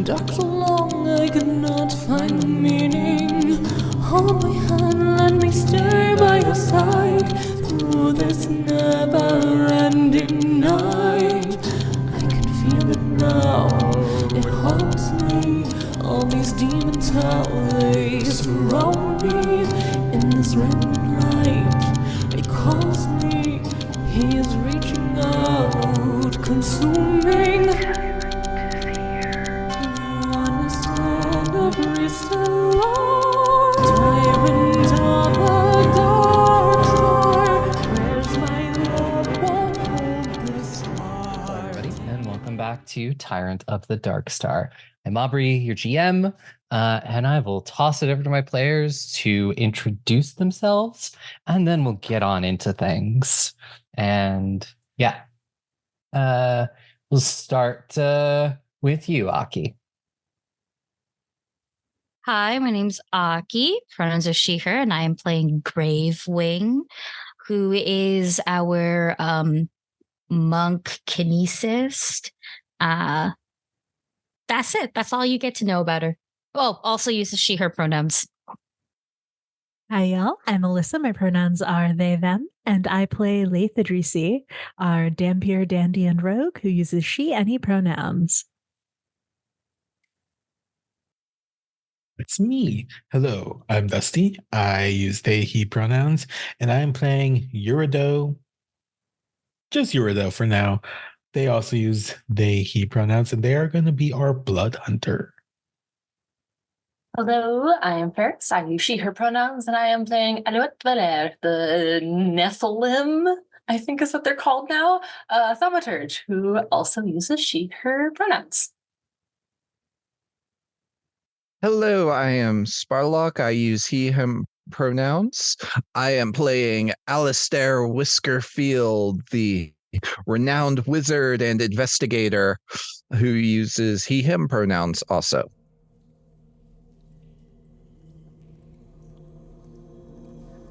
Dark so long I could not find the meaning. Hold my hand, let me stay by your side through this never-ending night. I can feel it now, it haunts me. All these demons, how they surround me. In this red light, it calls me. He is reaching out, consuming. Tyrant of the dark star, where's my love, what hold this heart? Hello everybody, and welcome back to Tyrant of the Dark Star. I'm Aubrey, your GM, and I will toss it over to my players to introduce themselves, and then we'll get on into things. And yeah, we'll start with you, Aki. Hi, my name's Aki. Pronouns are she, her, and I am playing Gravewing, who is our monk kinesist. That's it. That's all you get to know about her. Oh, also uses she, her pronouns. Hi, y'all. I'm Alyssa. My pronouns are they, them, and I play Laeth, our Dampier, Dandy, and Rogue, who uses she, any pronouns. It's me. Hello, I'm Dusty. I use they, he pronouns, and I'm playing Eurideux. Just Eurideux for now. They also use they, he pronouns, and they are going to be our blood hunter. Hello, I am Farris. I use she, her pronouns, and I am playing Alouette, the Nephilim, I think is what they're called now, thaumaturge, who also uses she, her pronouns. Hello, I am Sparlock. I use he, him pronouns. I am playing Alistair Whiskerfield, the renowned wizard and investigator who uses he, him pronouns also.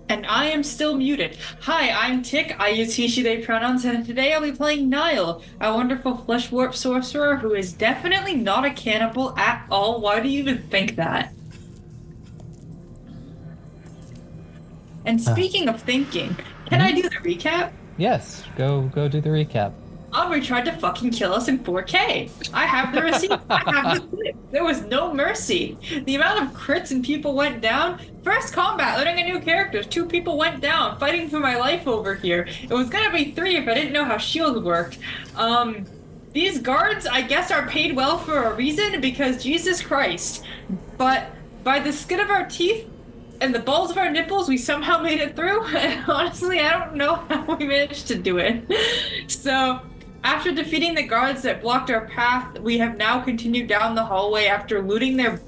And I am still muted. Hi, I'm Tick. I use he, she, they pronouns, and today I'll be playing Nihil, a wonderful flesh warp sorcerer who is definitely not a cannibal at all. Why do you even think that? And speaking of thinking, can I do the recap? Yes, go do the recap. Aubrey tried to fucking kill us in 4K. I have the receipt. I have the clip. There was no mercy. The amount of crits and people went down. First combat, learning a new character. 2 people went down, fighting for my life over here. It was gonna be 3 if I didn't know how shields worked. These guards, I guess, are paid well for a reason, because Jesus Christ. But by the skin of our teeth and the balls of our nipples, we somehow made it through. And honestly, I don't know how we managed to do it. So, after defeating the guards that blocked our path, we have now continued down the hallway after looting their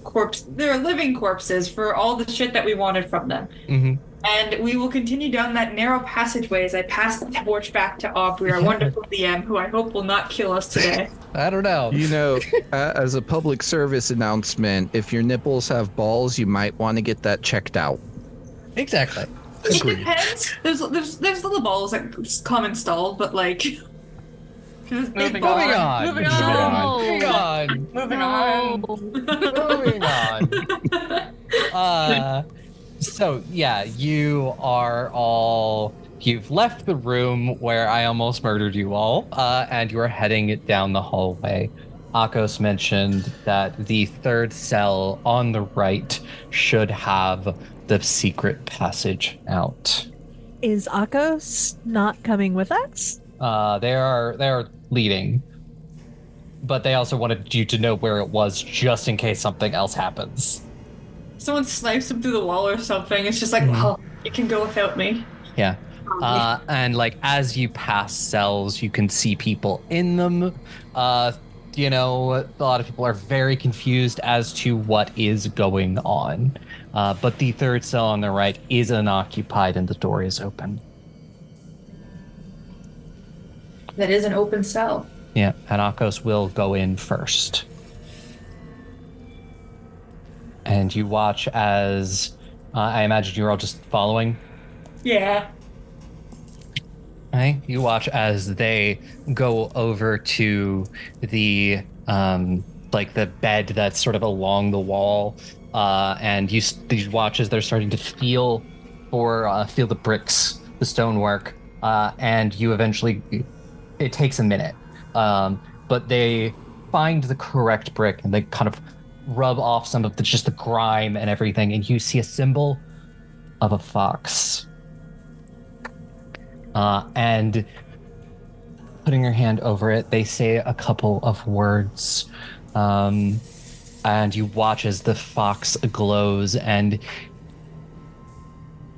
living corpses for all the shit that we wanted from them. Mm-hmm. And we will continue down that narrow passageway as I pass the torch back to Aubrey, our wonderful DM, who I hope will not kill us today. I don't know. You know, as a public service announcement, if your nipples have balls, you might want to get that checked out. Exactly. It depends. There's little balls that come installed, but like... Moving on. So yeah, you've left the room where I almost murdered you all, and you are heading down the hallway. Akos mentioned that the third cell on the right should have the secret passage out. Is Akos not coming with us? They are leading. but they also wanted you to know where it was just in case something else happens. Someone snipes him through the wall or something. It's just like, well, you can go without me. Yeah. And like as you pass cells, you can see people in them. You know, a lot of people are very confused as to what is going on. But the third cell on the right is unoccupied and the door is open. That is an open cell. Yeah, and Akos will go in first. And you watch as, I imagine you're all just following. Yeah. Okay. You watch as they go over to the, like the bed that's sort of along the wall. And you watch as they're starting to feel the bricks, the stonework. And you eventually, it takes a minute. But they find the correct brick and they kind of rub off some of just the grime and everything, and you see a symbol of a fox. And putting your hand over it, they say a couple of words. And you watch as the fox glows and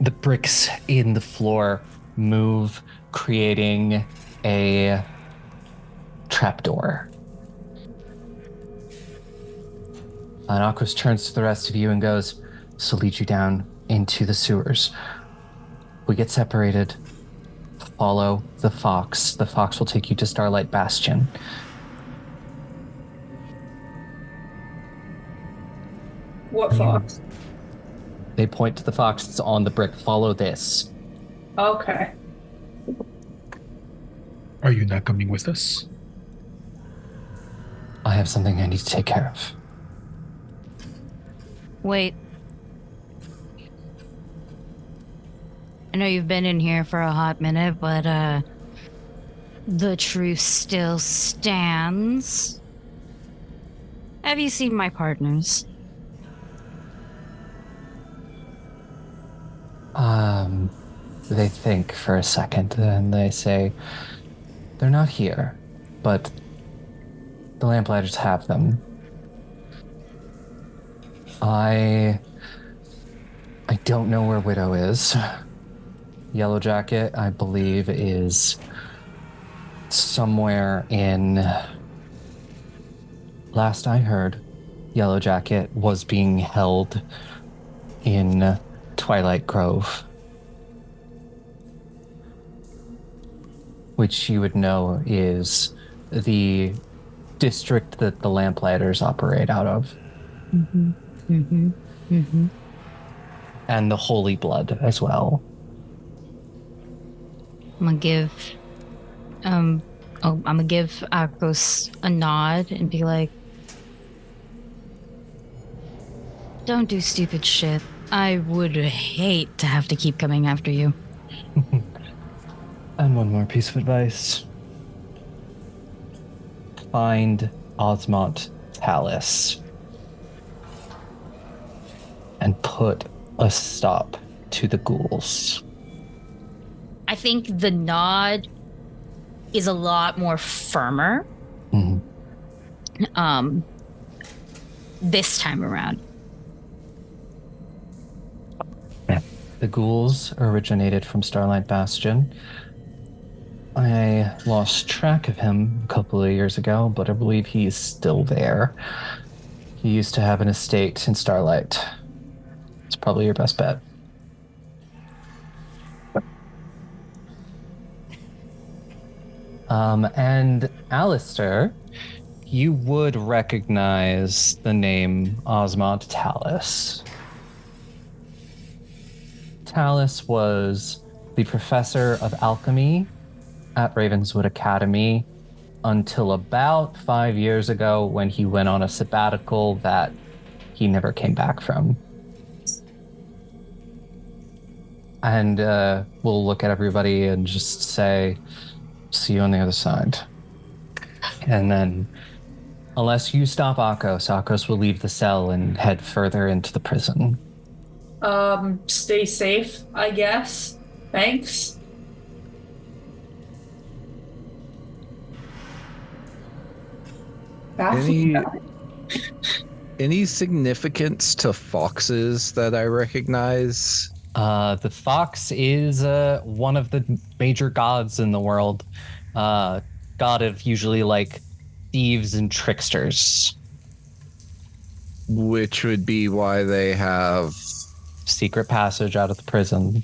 the bricks in the floor move, creating a trapdoor. And Akos turns to the rest of you and goes, "This will lead you down into the sewers. We get separated. Follow the fox. The fox will take you to Starlight Bastion." What fox? They point to the fox that's on the brick. "Follow this." Okay. Are you not coming with us? "I have something I need to take care of." Wait. I know you've been in here for a hot minute, but the truth still stands. Have you seen my partners? They think for a second, then they say, "They're not here, but the Lamplighters have them." I don't know where Widow is. Yellow Jacket, I believe, is somewhere in... Last I heard, Yellow Jacket was being held in Twilight Grove, which you would know is the district that the Lamplighters operate out of. Mm-hmm. Mm-hmm. Mm-hmm. And the Holy Blood as well. I'm gonna give Akos a nod and be like, "Don't do stupid shit. I would hate to have to keep coming after you." And one more piece of advice. Find Osmont Talus and put a stop to the ghouls. I think the nod is a lot more firmer. Mm-hmm. This time around. The ghouls originated from Starlight Bastion. I lost track of him a couple of years ago, but I believe he's still there. He used to have an estate in Starlight. It's probably your best bet. And Alistair, you would recognize the name Osmont Talus. Talus was the professor of alchemy at Ravenswood Academy until about 5 years ago when he went on a sabbatical that he never came back from. And we'll look at everybody and just say, "See you on the other side." And then, unless you stop Akos will leave the cell and head further into the prison. Stay safe, I guess. Thanks. Any any significance to foxes that I recognize? The fox is one of the major gods in the world. God of usually like thieves and tricksters. Which would be why they have Secret passage out of the prison.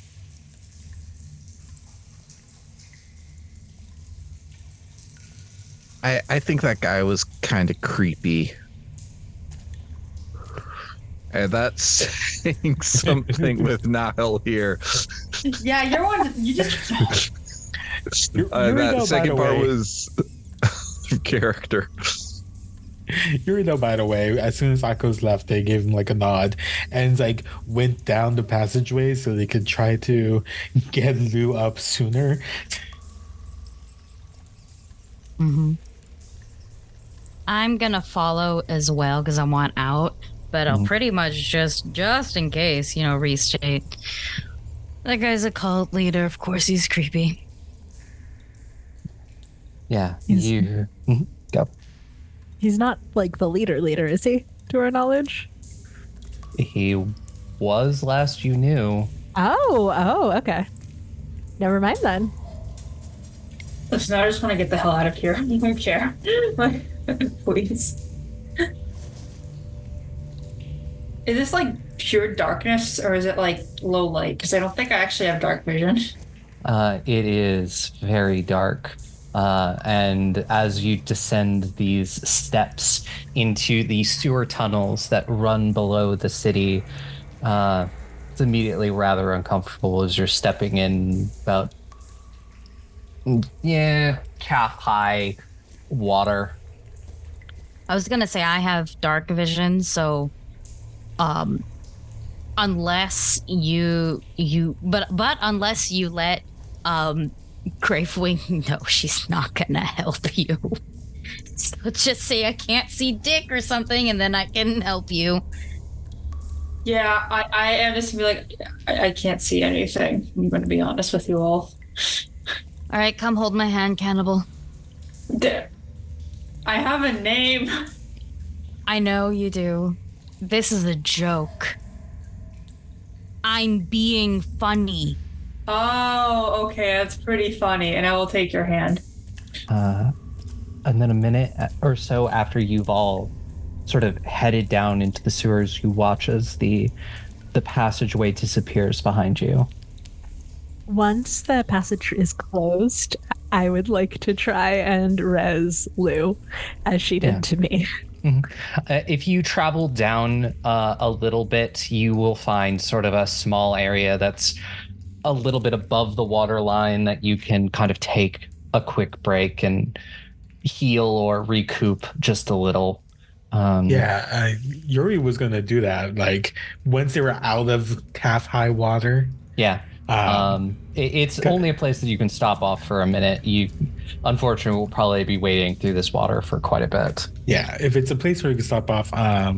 I think that guy was kind of creepy. And that's saying something with Nihil here. Yeah, you're one. You just. That second part was character. Eurideux, by the way, as soon as Akko's left, they gave him like a nod and like went down the passageway so they could try to get Lou up sooner. Mm-hmm. I'm gonna follow as well because I want out, but I'll pretty much just in case, restate. That guy's a cult leader. Of course, he's creepy. Yeah, go. He's not like the leader, is he? To our knowledge. He was last you knew. Oh, okay. Never mind then. Listen, I just want to get the hell out of here. I don't care. Like, please. Is this like pure darkness or is it like low light? Because I don't think I actually have dark vision. It is very dark. And as you descend these steps into the sewer tunnels that run below the city, it's immediately rather uncomfortable as you're stepping in about, calf-high water. I was gonna say I have dark vision, so unless you unless you let Gravewing know, she's not gonna help you. So just say I can't see dick or something, and then I can help you. Yeah, I am just gonna be like, I can't see anything. I'm gonna be honest with you all. All right, come hold my hand, cannibal. I have a name. I know you do. This is a joke. I'm being funny. Oh, okay, that's pretty funny, and I will take your hand. And then a minute or so after you've all sort of headed down into the sewers, you watch as the passageway disappears behind you. Once the passage is closed, I would like to try and res Lou, as she did to me. If you travel down a little bit, you will find sort of a small area that's a little bit above the water line that you can kind of take a quick break and heal or recoup just a little. Yuri was going to do that. Like once they were out of calf-high water. Yeah. It's only a place that you can stop off for a minute. You, unfortunately, will probably be wading through this water for quite a bit. Yeah, if it's a place where you can stop off, I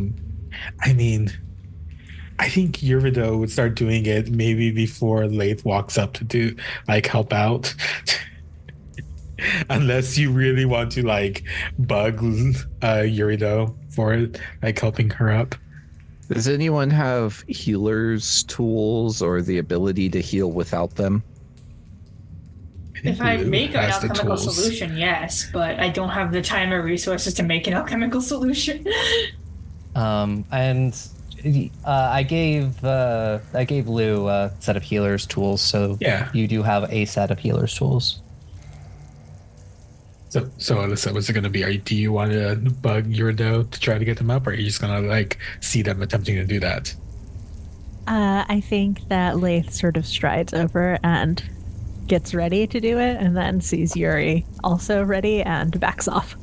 think Eurideux would start doing it maybe before Laeth walks up to help out. Unless you really want to bug Eurideux for it, helping her up. Does anyone have healer's tools or the ability to heal without them? If I make an alchemical solution, yes, but I don't have the time or resources to make an alchemical solution. And I gave Lou a set of healer's tools, so you do have a set of healer's tools. So Alyssa, what's it going to be? Do you want to bug Eurideux to try to get them up, or are you just going to see them attempting to do that? I think that Laeth sort of strides over and gets ready to do it, and then sees Yuri also ready and backs off.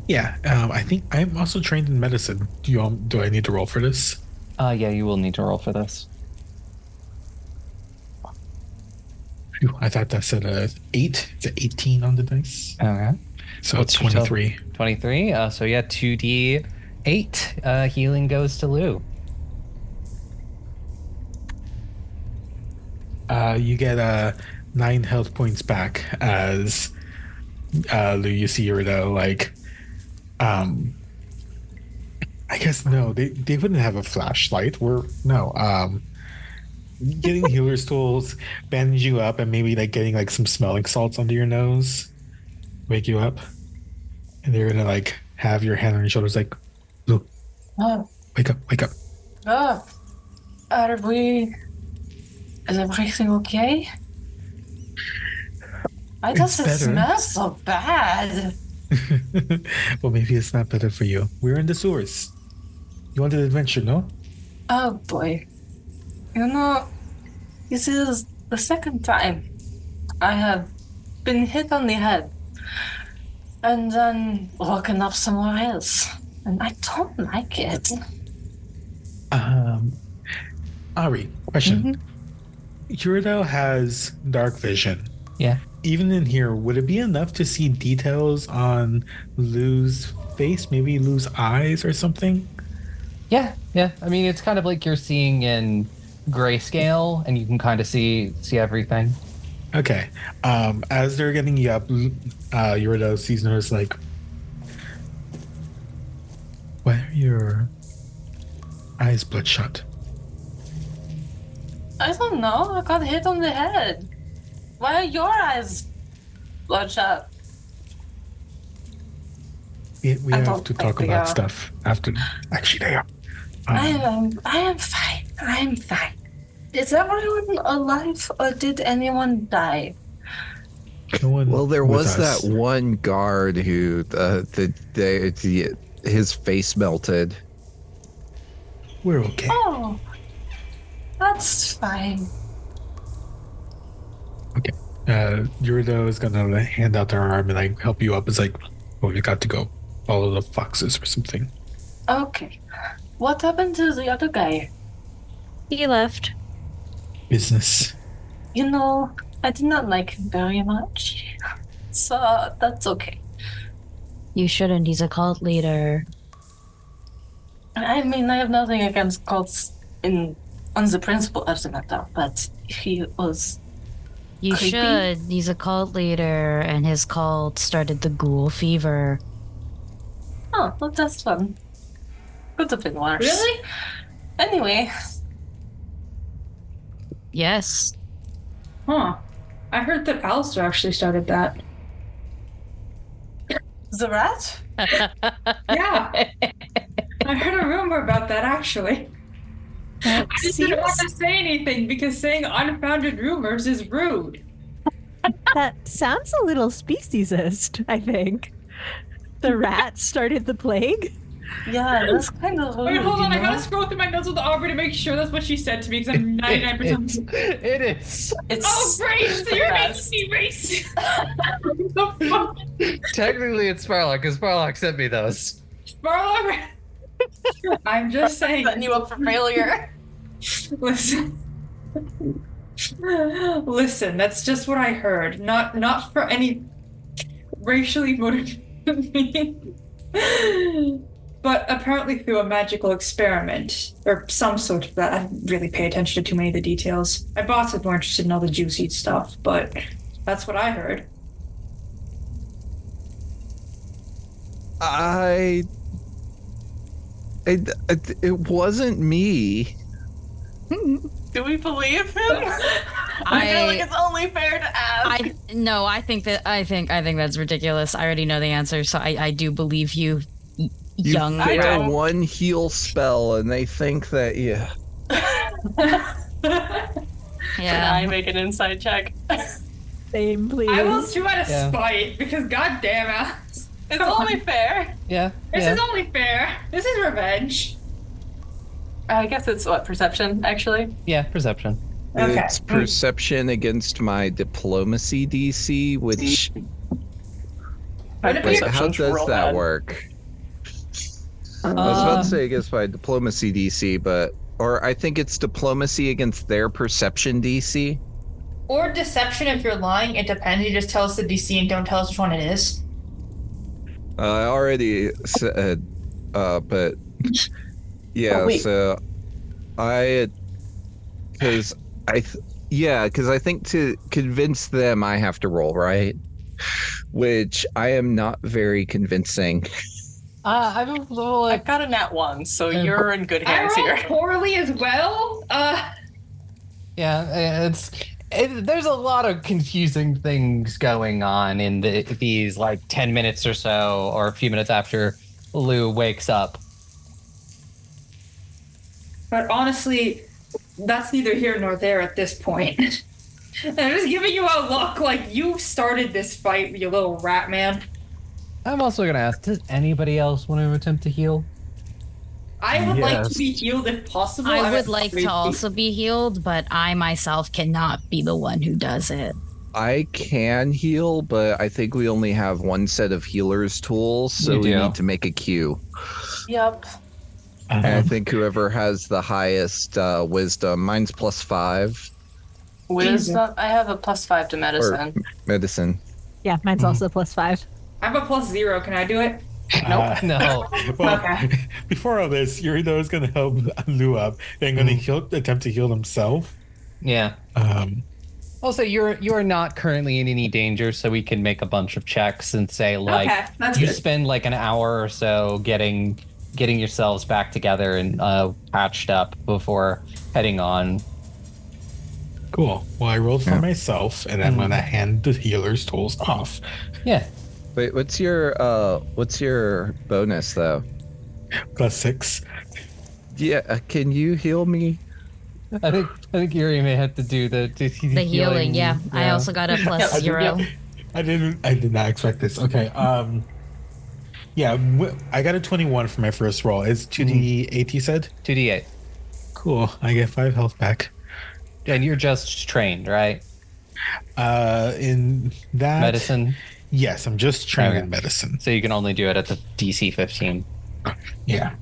Yeah, I think I'm also trained in medicine. Do I need to roll for this? Yeah, you will need to roll for this. I thought that said 8. It's an 18 on the dice. Okay. So it's 23. 23. So yeah, 2d8 healing goes to Lou. You get 9 health points back as Lou, you see Eurideux, like, I guess no, they wouldn't have a flashlight. Getting healer's tools, bandage you up, and maybe like getting like some smelling salts under your nose, wake you up, and they're gonna like have your hand on your shoulders, like, Lou, Oh, wake up, wake up. oh. Is everything okay? Why does it better. smell so bad? Well, maybe it's not better for you. We're in the sewers. You wanted adventure, no? Oh boy. You know, this is the second time I have been hit on the head and then woken up somewhere else. And I don't like it. Ari, question. Eurideux has dark vision. Yeah. Even in here, would it be enough to see details on Lou's face? Maybe Lou's eyes or something? Yeah. I mean, it's kind of like you're seeing in grayscale, and you can kind of see everything. Okay. As they're getting you up, Eurideux sees notice, like, why are your eyes bloodshot? I don't know. I got hit on the head. Why are your eyes bloodshot? We I have don't to think talk they about are. stuff after. Actually, they are. I am fine. I'm fine. Is everyone alive or did anyone die? No one Well, there with was us. that one guard who his face melted. We're okay. Oh, that's fine. Okay. Eurideux is gonna like, hand out their arm and like help you up. It's like, well, you got to go follow the foxes or something. Okay. What happened to the other guy? He left. Business. You know, I did not like him very much. So that's okay. You shouldn't. He's a cult leader. I mean, I have nothing against cults on the principle of the matter, but he was You creepy. should. He's a cult leader, and his cult started the ghoul fever. Oh, well, that's fun. Could have been worse. Really? Anyway, Yes. Huh. I heard that Alistair actually started that. the rat? Yeah. I heard a rumor about that actually. I just didn't want to say anything because saying unfounded rumors is rude. That sounds a little speciesist, I think. The rat started the plague? Yeah, that's kind of rude. Wait, hold on. you I gotta know? scroll through my notes with Aubrey to make sure that's what she said to me because I'm 99%. It is. It's Oh, great! So the you're best. making me racist. The fuck? Technically, it's Sparlock, because Sparlock sent me those. Sparlock. I'm just saying. Setting you up for failure. Listen. Listen, that's just what I heard. Not for any racially motivated meaning. But apparently through a magical experiment, or some sort of that. I didn't really pay attention to too many of the details. My boss is more interested in all the juicy stuff, but that's what I heard. It wasn't me. Do we believe him? I feel like it's only fair to ask. I think that's ridiculous. I already know the answer, so I do believe you, You young. I fail don't. one heal spell and they think that Can I make an inside check? Same, please. I will too out of Yeah. spite, because goddamn Alex. It's only fair. Yeah. This is only fair. This is revenge. I guess it's what, perception, actually? Yeah, perception. Okay. it's perception against my diplomacy DC, which Would it be wait, a- how Perception's does real that bad. work? I was about to say against my diplomacy DC, or I think it's diplomacy against their perception DC. Or deception if you're lying. It depends. You just tell us the DC and don't tell us which one it is. I already said, but yeah. Oh, wait. So because I think to convince them I have to roll, right? which I am not very convincing. I'm a little I've got a nat 1, so Um, you're in good I hands rolled here. poorly as well. yeah. There's a lot of confusing things going on in these like 10 minutes or so, or a few minutes after Lou wakes up. But honestly, that's neither here nor there at this point. I'm just giving you a look like you started this fight, you little rat man. I'm also gonna ask: does anybody else want to attempt to heal? I would like to Yes. be healed if possible. I would would like to really- also be healed, but I myself cannot be the one who does it. I can heal, but I think we only have one set of healer's tools, so You we do. need to make a queue. Yep. And I think whoever has the highest wisdom, mine's +5 Wisdom. I have a +5 to medicine. medicine. Yeah, mine's also +5. I'm a +0. Can I do it? No. Well, Okay. before all this, Eurideux is going to help Lou up. Then going to attempt to heal himself. Yeah. Also, you're not currently in any danger, so we can make a bunch of checks and say like Okay, that's you good. spend like an hour or so getting yourselves back together and patched up before heading on. Cool. Well, I rolled for myself, and I'm going to hand the healer's tools off. Yeah. Wait, what's your bonus though? +6. Yeah, can you heal me? I think Yuri may have to do the Healing, yeah. I also got a +0. I did not expect this. Okay. Yeah, I got a 21 for my first roll. It's 2d8, you said? 2d8. Cool. I get 5 health back. And you're just trained, right? In that Medicine. Yes, I'm just trained Okay. in medicine. So you can only do it at the DC 15. Yeah.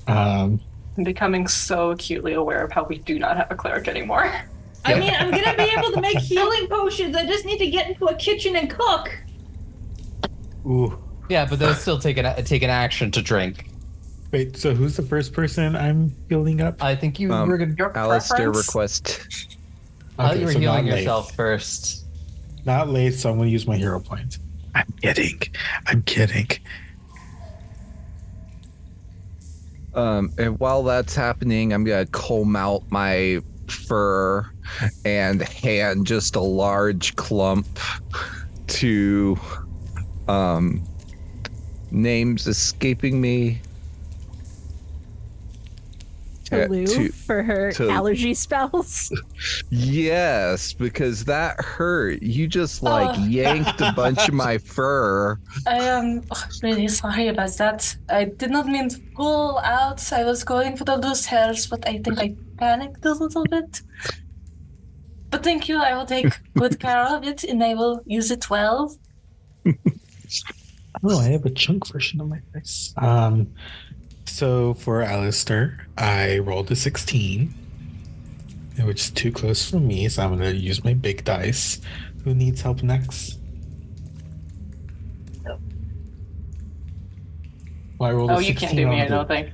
I'm becoming so acutely aware of how we do not have a cleric anymore. I mean, I'm gonna be able to make healing potions. I just need to get into a kitchen and cook. Ooh. Yeah, but those still take an action to drink. Wait, so who's the first person I'm healing up? I think you Um, were gonna. Your Alistair preference? request. I thought you were so healing not Laeth. yourself first. Not late, so I'm going to use my hero point. I'm kidding. And while that's happening, I'm gonna comb out my fur and hand just a large clump to names escaping me. To Lou to- for her to- allergy spells. Yes, because that hurt. You just like yanked a bunch of my fur. I am really sorry about that. I did not mean to pull out. I was going for the loose hairs, but I think I panicked a little bit. But thank you. I will take good care of it, and I will use it well. Oh, I have a chunk version of my dice. So for Alistair, I rolled a 16, which is too close for me, so I'm going to use my big dice. Who needs help next? Well, I rolled Oh, a you can't 16 do me, on I don't think.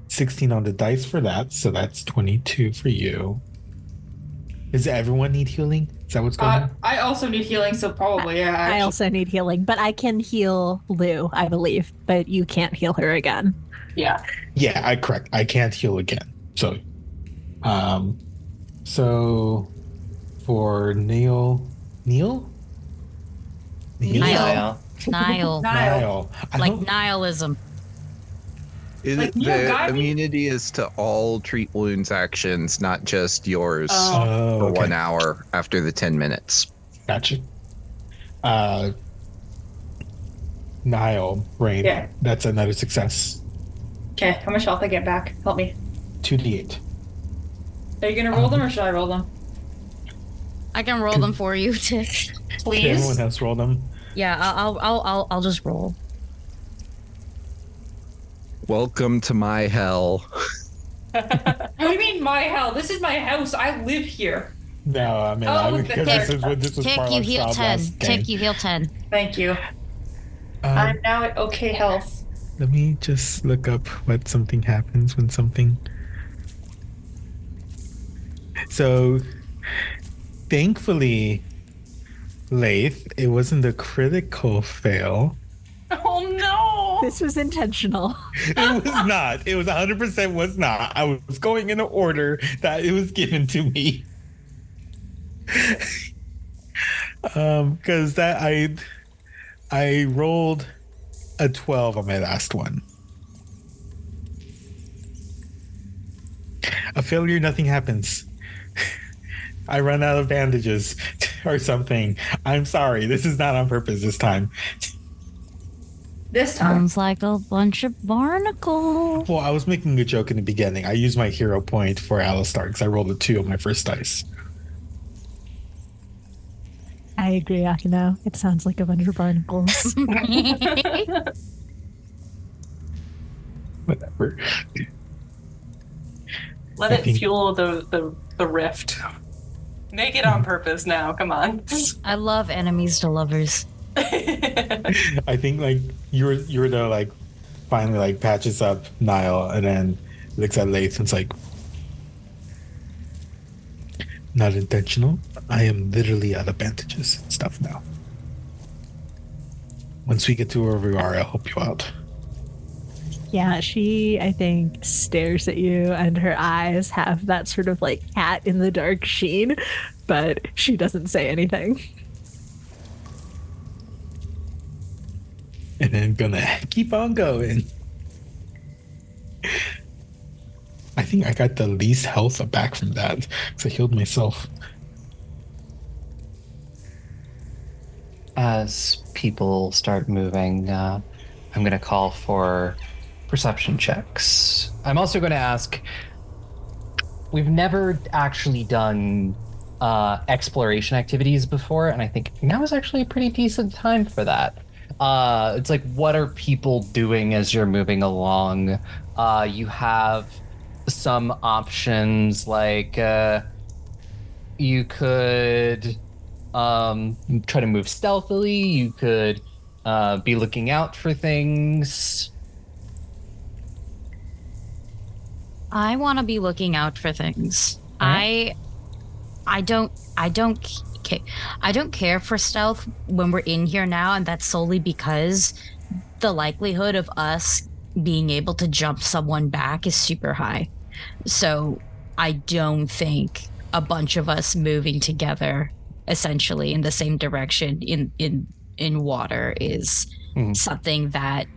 16 on the dice for that, so that's 22 for you. Does everyone need healing? Is that what's going on? I also need healing, so probably yeah. I actually. also need healing, but I can heal Lou, I believe, but you can't heal her again. Yeah. Yeah, correct. I can't heal again. So, so for Nihil? Nihil. Nihil. Nihil. I Like don't- nihilism. Like, you The got me? immunity is to all treat wounds actions, not just yours Oh, for okay. 1 hour after the 10 minutes. Gotcha. Nihil, Rain. Yeah. That's another success. Okay, how much health I get back? Help me. 2d8. Are you gonna roll them or should I roll them? I can roll them for you, Tish. Can Please. everyone else roll them? Yeah, I'll just roll. Welcome to my hell. What do you mean my hell? This is my house. I live here. No, I mean, Oh, because Tick, this was Tick, part you of heal Starlight 10. Bastion. Tick, you heal 10. Thank you. Um, I'm now at okay health. Let me just look up what something happens when something. So, thankfully, Laeth, it wasn't a critical fail. Oh no! This was intentional. It was not. It was 100% was not. I was going in the order that it was given to me. Because that I rolled a 12 on my last one. A failure, nothing happens. I run out of bandages or something. I'm sorry. This is not on purpose this time. This time. Sounds like a bunch of barnacles. Well, I was making a joke in the beginning. I used my hero point for Alistair because I rolled a 2 on my first dice. I agree, Akino. It sounds like a bunch of barnacles. Whatever. Let I it think- fuel the rift. Make it on purpose now. Come on. I love enemies to lovers. I think like Eurideux like finally like patches up Nihil and then looks at Laeth and it's like, not intentional. I am literally out of bandages and stuff now. Once we get to where we are, I'll help you out. Yeah, she, I think, stares at you and her eyes have that sort of like cat in the dark sheen, but she doesn't say anything. And then gonna keep on going. I think I got the least health back from that because I healed myself. As people start moving, I'm going to call for perception checks. I'm also going to ask, we've never actually done exploration activities before, and I think now is actually a pretty decent time for that. It's like, what are people doing as you're moving along? You have some options, like you could try to move stealthily. You could be looking out for things. I want to be looking out for things. Alright. I don't care for stealth when we're in here now, and that's solely because the likelihood of us being able to jump someone back is super high. So I don't think a bunch of us moving together essentially in the same direction in water is something that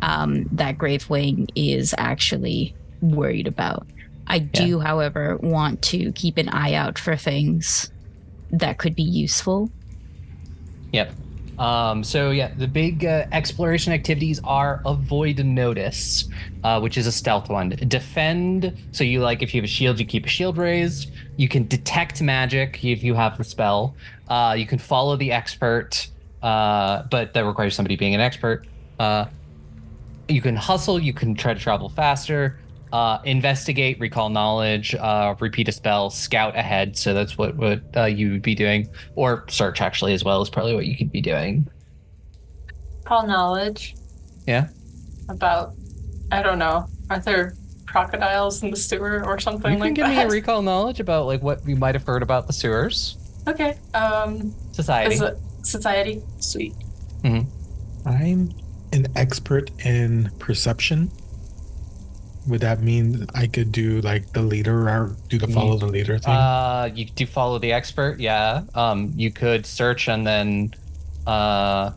that Gravewing is actually worried about. I do, however, want to keep an eye out for things that could be useful. Yep. So yeah, the big exploration activities are avoid notice, which is a stealth one. Defend. So you like, if you have a shield, you keep a shield raised. You can detect magic if you have the spell. You can follow the expert, but that requires somebody being an expert. You can hustle. You can try to travel faster. Investigate, recall knowledge, repeat a spell, scout ahead. So that's what you would be doing, or search actually as well is probably what you could be doing. Call knowledge. Yeah. About, I don't know, are there crocodiles in the sewer or something You can like give that? me a recall knowledge about like what you might have heard about the sewers. Okay. Society. Is it society? Sweet. I'm an expert in perception. Would that mean I could do like the leader or do the follow the leader thing? You do follow the expert, yeah. You could search and then, or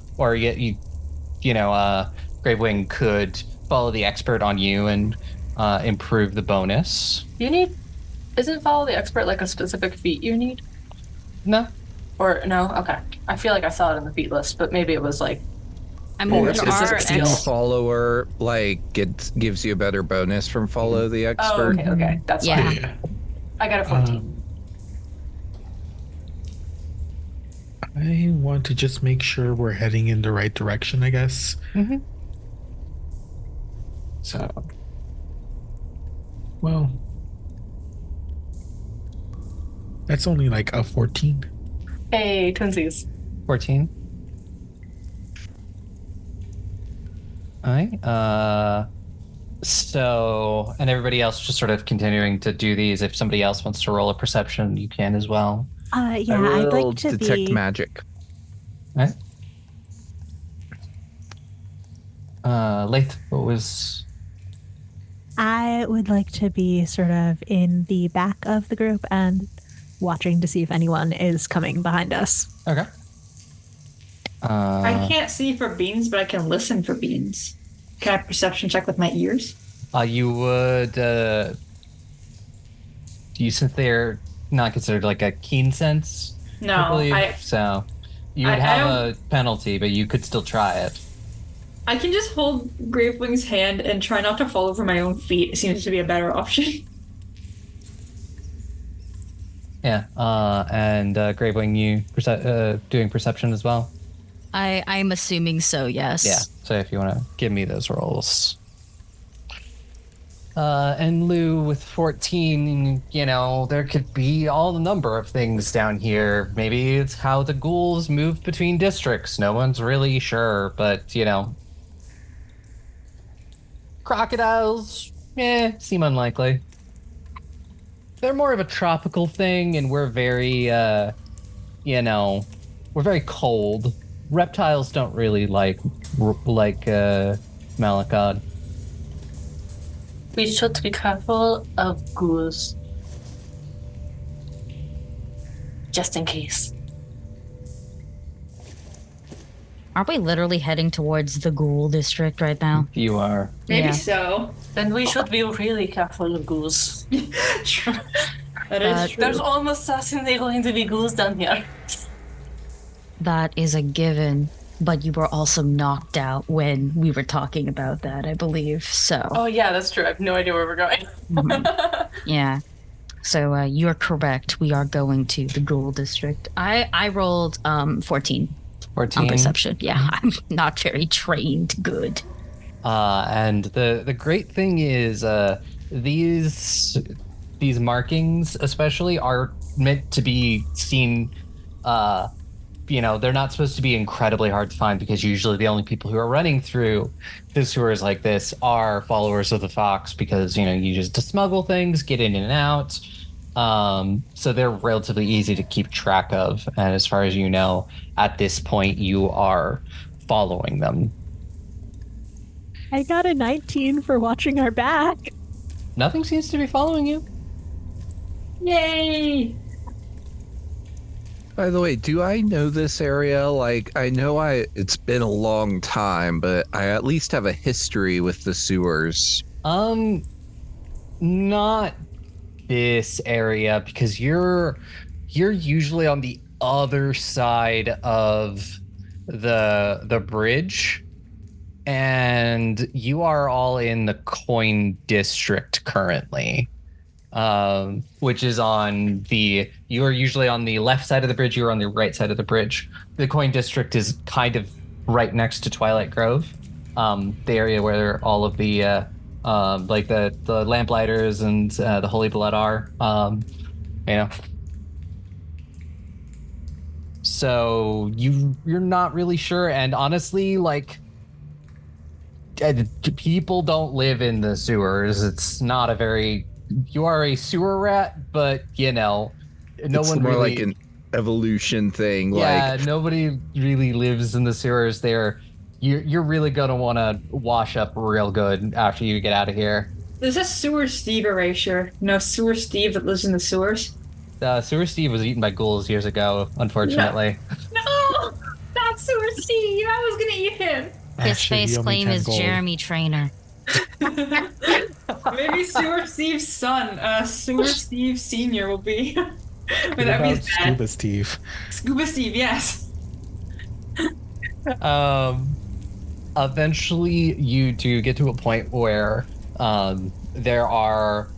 Gravewing could follow the expert on you and improve the bonus. Isn't follow the expert like a specific feat you need? No. Or no? Okay. I feel like I saw it in the feat list, but maybe it was like, I mean, Or there specific are skill. Follower gives you a better bonus from follow the oh, expert. okay. That's Yeah. fine. I got a 14. I want to just make sure we're heading in the right direction, I guess. So, well, that's only like a 14. Hey, twinsies. 14. All right. So, and everybody else just sort of continuing to do these. If somebody else wants to roll a perception, you can as well. Yeah, I I'd will like to detect be. magic. Right? Laeth, what was... I would like to be sort of in the back of the group and watching to see if anyone is coming behind us. Okay. I can't see for beans, but I can listen for beans. Can I perception check with my ears? You would... since they're not considered like a keen sense, No, I believe, so you would have a penalty, but you could still try it. I can just hold Gravewing's hand and try not to fall over my own feet. It seems to be a better option. Yeah, and Gravewing, you doing perception as well? I'm assuming so, yes. Yeah, so if you want to give me those rolls. And Lou with 14, there could be all the number of things down here. Maybe it's how the ghouls move between districts. No one's really sure, but, crocodiles, seem unlikely. They're more of a tropical thing, and we're very, we're very cold. Reptiles don't really like Malakad. We should be careful of ghouls. Just in case. Aren't we literally heading towards the ghoul district right now? You are. Maybe Yeah. so. Then we should be really careful of ghouls. True. That is true. There's almost certainly going to be ghouls down here. That is a given. But you were also knocked out when we were talking about that, I believe. So. Oh yeah, that's true. I have no idea where we're going. Yeah. So you're correct. We are going to the ghoul district. I rolled 14 on perception. Yeah, I'm not very trained. Good. And the great thing is these markings especially are meant to be seen. They're not supposed to be incredibly hard to find because usually the only people who are running through the sewers like this are followers of the Fox because, you just smuggle things, get in and out. So they're relatively easy to keep track of. And as far as you know, at this point, you are following them. I got a 19 for watching our back. Nothing seems to be following you. Yay! By the way, do I know this area? Like, I know it's been a long time, but I at least have a history with the sewers. Not this area because you're usually on the other side of the bridge, and you are all in the coin district currently. Which is you are usually on the left side of the bridge, you are on the right side of the bridge. The coin district is kind of right next to Twilight Grove, the area where all of the the lamplighters and the Holy Blood are. So you're not really sure, and honestly, people don't live in the sewers. It's not a very... You are a sewer rat, but no It's one more really... like an evolution thing. Yeah, nobody really lives in the sewers. You're really gonna want to wash up real good after you get out of here. There's a Sewer Steve erasure. No, Sewer Steve that lives in the sewers. Sewer Steve was eaten by ghouls years ago, unfortunately. No! Not Sewer Steve! I was gonna eat him! His Actually, face he owe me claim 10 is gold. Jeremy Trainer. Maybe Sewer Steve's son, Sewer Steve Sr. will be. But What that'd be about his dad. Scuba Steve? Scuba Steve, yes. Eventually you do get to a point where there are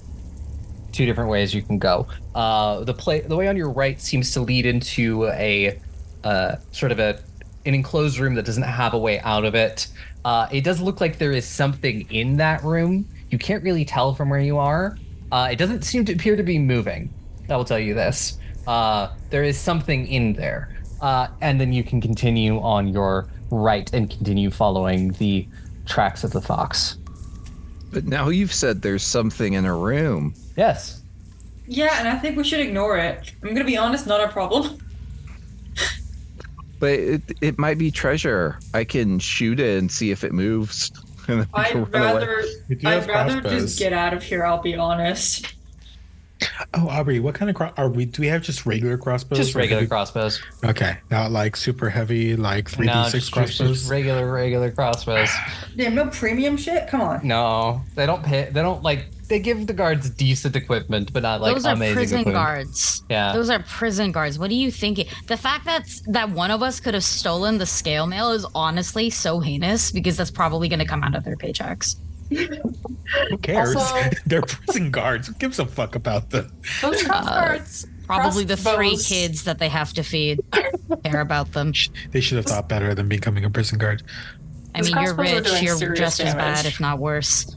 two different ways you can go. The way on your right seems to lead into a sort of an enclosed room that doesn't have a way out of it. It does look like there is something in that room. You can't really tell from where you are. It doesn't seem to appear to be moving. I will tell you this. There is something in there. And then you can continue on your right and continue following the tracks of the fox. But now you've said there's something in a room. Yes. Yeah, and I think we should ignore it. I'm gonna be honest, not our problem. But it might be treasure. I can shoot it and see if it moves. And then we can I'd run away. rather We do have crossbows. just get out of here, I'll be honest. Oh, Aubrey, what kind of are we? Do we have just regular crossbows? Just or regular heavy- crossbows. Okay, not like super heavy, like 3d6 just crossbows. regular crossbows. Damn, no premium shit? Come on. No, they don't pay. They don't like. They give the guards decent equipment, but not like Those are amazing prison equipment. guards. Yeah. Those are prison guards. What are you thinking? The fact that one of us could have stolen the scale mail is honestly so heinous because that's probably going to come out of their paychecks. Who cares? Also- They're prison guards. Who gives a fuck about them? Those crossguards. Probably the 3 crossbows- kids that they have to feed care about them. They should have thought better than becoming a prison guard. I Those mean, you're crossbows are rich. doing You're serious just as damage. bad, if not worse.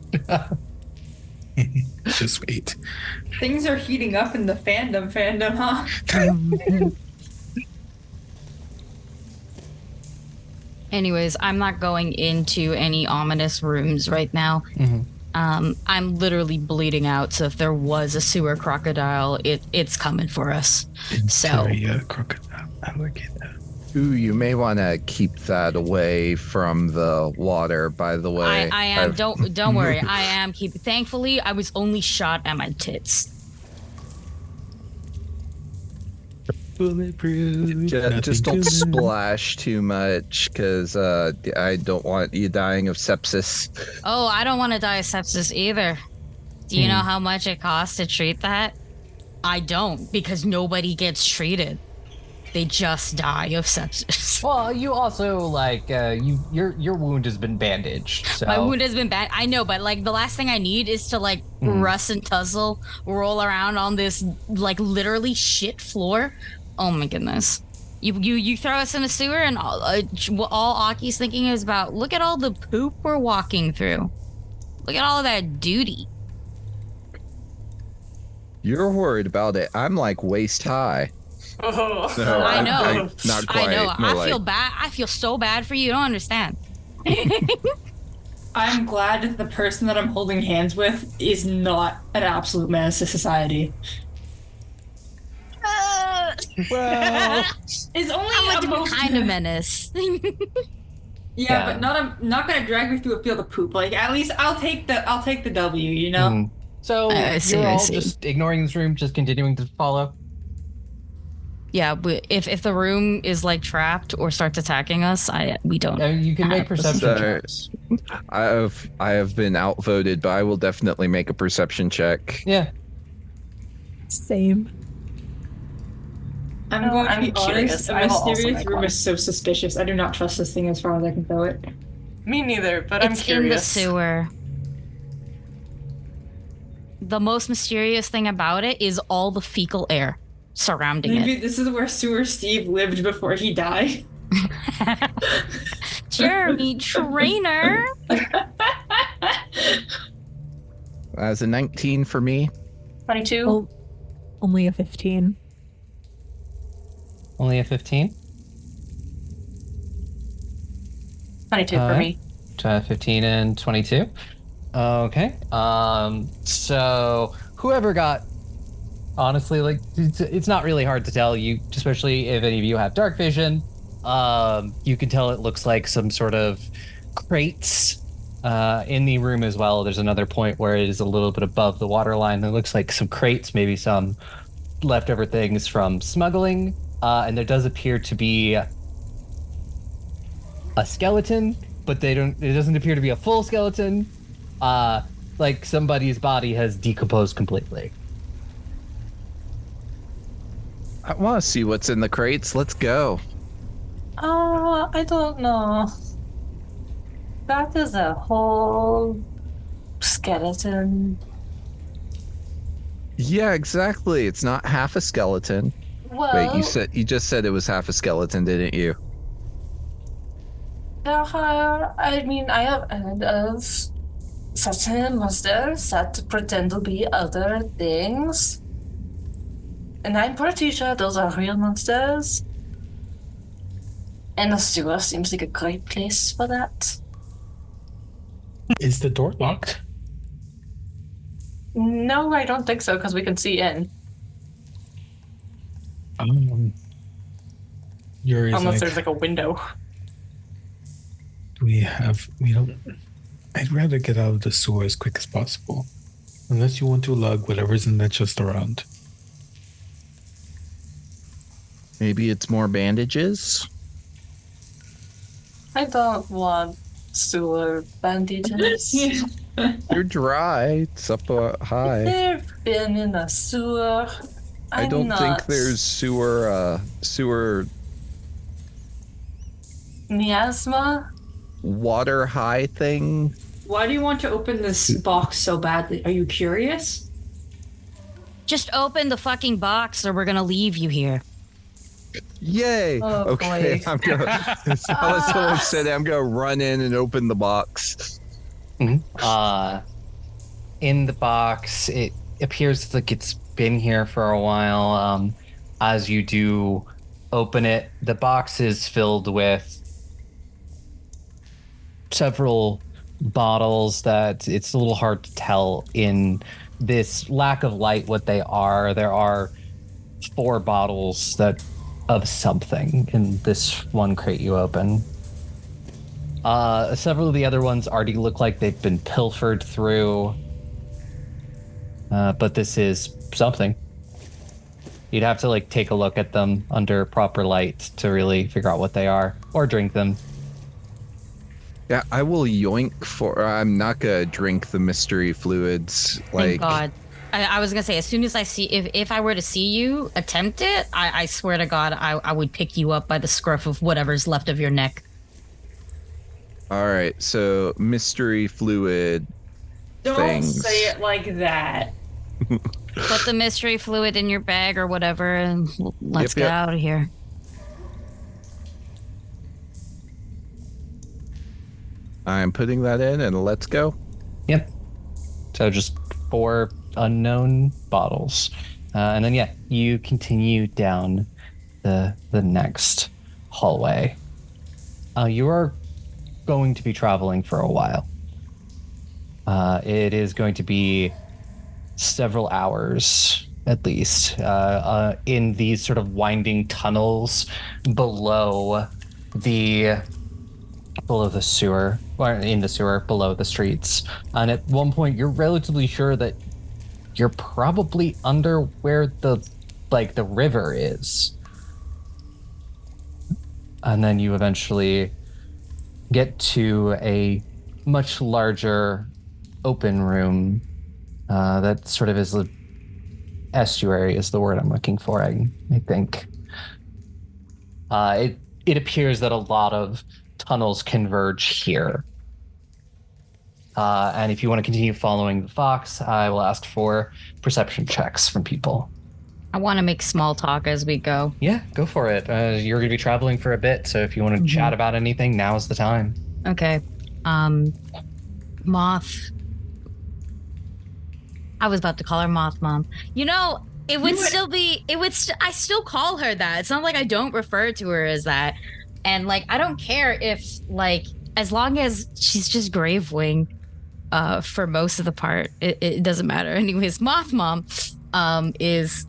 Just wait. Things are heating up in the fandom, huh? Anyways, I'm not going into any ominous rooms right now. Mhm. I'm literally bleeding out, so if there was a sewer crocodile, it's coming for us. So Interior crocodile alligator. Ooh, you may want to keep that away from the water, by the way. I am. Don't worry. I am keeping. Thankfully, I was only shot at my tits. Bulletproof. Just nothing don't to- splash too much, because I don't want you dying of sepsis. Oh, I don't want to die of sepsis either. Do you know how much it costs to treat that? I don't, because nobody gets treated. They just die of sepsis. Well, you also like your wound has been bandaged. So My wound has been bad. I know, but like the last thing I need is to like Russ and Tuzzle roll around on this like literally shit floor. Oh my goodness. You throw us in a sewer and all Aki's thinking is about, look at all the poop we're walking through. Look at all of that duty. You're worried about it. I'm like waist high. Oh. So I I'm know. not quite. I know. more I like- feel bad. I feel so bad for you. You don't understand. I'm glad that the person that I'm holding hands with is not an absolute menace to society. Well, It's only I'm a a different most kind of menace. Yeah, but not gonna drag me through a field of poop. Like at least I'll take the W, you know? Mhm. So I see, you're I all see. just ignoring this room, just continuing to follow. Yeah, if the room is like trapped or starts attacking us, we don't. You can make perception So- checks. I have been outvoted, but I will definitely make a perception check. Yeah. Same. I'm No, going to I'm be curious. honest, a I will also mysterious make room one. is so suspicious. I do not trust this thing as far as I can throw it. Me neither, but I'm It's in the curious. sewer. The most mysterious thing about it is all the fecal air surrounding Maybe it. this is where Sewer Steve lived before he died. Jeremy Trainer. As a 19 for me. 22. Well, only a 15. Only a 15. 22 for Alright. me. 15 and 22. Okay. So whoever got, honestly, like it's not really hard to tell. You, especially if any of you have dark vision, you can tell it looks like some sort of crates in the room as well. There's another point where it is a little bit above the water line. It looks like some crates, maybe some leftover things from smuggling. And there does appear to be a skeleton, but it doesn't appear to be a full skeleton. Like somebody's body has decomposed completely. I want to see what's in the crates. Let's go. I don't know. That is a whole skeleton. Yeah, exactly. It's not half a skeleton. Well, Wait, you just said it was half a skeleton, didn't you? I have heard of certain monsters that pretend to be other things. And I'm pretty sure those are real monsters. And the sewer seems like a great place for that. is the door locked? No, I don't think so, because we can see in. Yuri's Unless like, there's like a window. we don't. I'd rather get out of the sewer as quick as possible. Unless you want to lug whatever's in that chest around. Maybe it's more bandages? I don't want sewer bandages. You're dry. It's up high. They've been in a sewer. I don't think there's sewer miasma. water high thing. Why do you want to open this box so badly? Are you curious? Just open the fucking box or we're gonna leave you here. Yay! Oh, okay, boy. I'm gonna. I was so excited. I'm gonna run in and open the box. In the box, it appears like it's been here for a while. As you do open it, the box is filled with several bottles that it's a little hard to tell in this lack of light what they are. There are 4 bottles that of something in this one crate you open. Several of the other ones already look like they've been pilfered through. But this is something. You'd have to like take a look at them under proper light to really figure out what they are, or drink them. Yeah, I will yoink for. I'm not gonna drink the mystery fluids. Thank God. I was gonna say, as soon as I see, if I were to see you attempt it, I swear to God, I would pick you up by the scruff of whatever's left of your neck. All right, so mystery fluid. Don't things. say it like that. Put the mystery fluid in your bag or whatever, and let's get out of here. I'm putting that in, and let's go. Yep. So just 4 unknown bottles. And then, you continue down the next hallway. You are going to be traveling for a while. It is going to be several hours, at least, in these sort of winding tunnels below the sewer, or in the sewer below the streets. And at one point, you're relatively sure that you're probably under where the river is. And then you eventually get to a much larger open room that sort of is estuary is the word I'm looking for, I think. It appears that a lot of tunnels converge here. And if you want to continue following the fox, I will ask for perception checks from people. I want to make small talk as we go. Yeah, go for it. You're going to be traveling for a bit, so if you want to chat about anything, now's the time. Okay. Moth. I was about to call her Moth Mom. You know, it would still be, I still call her that. It's not like I don't refer to her as that. And like, I don't care if like, as long as she's just Gravewing, for most of the part, it doesn't matter. Anyways, Moth Mom, is,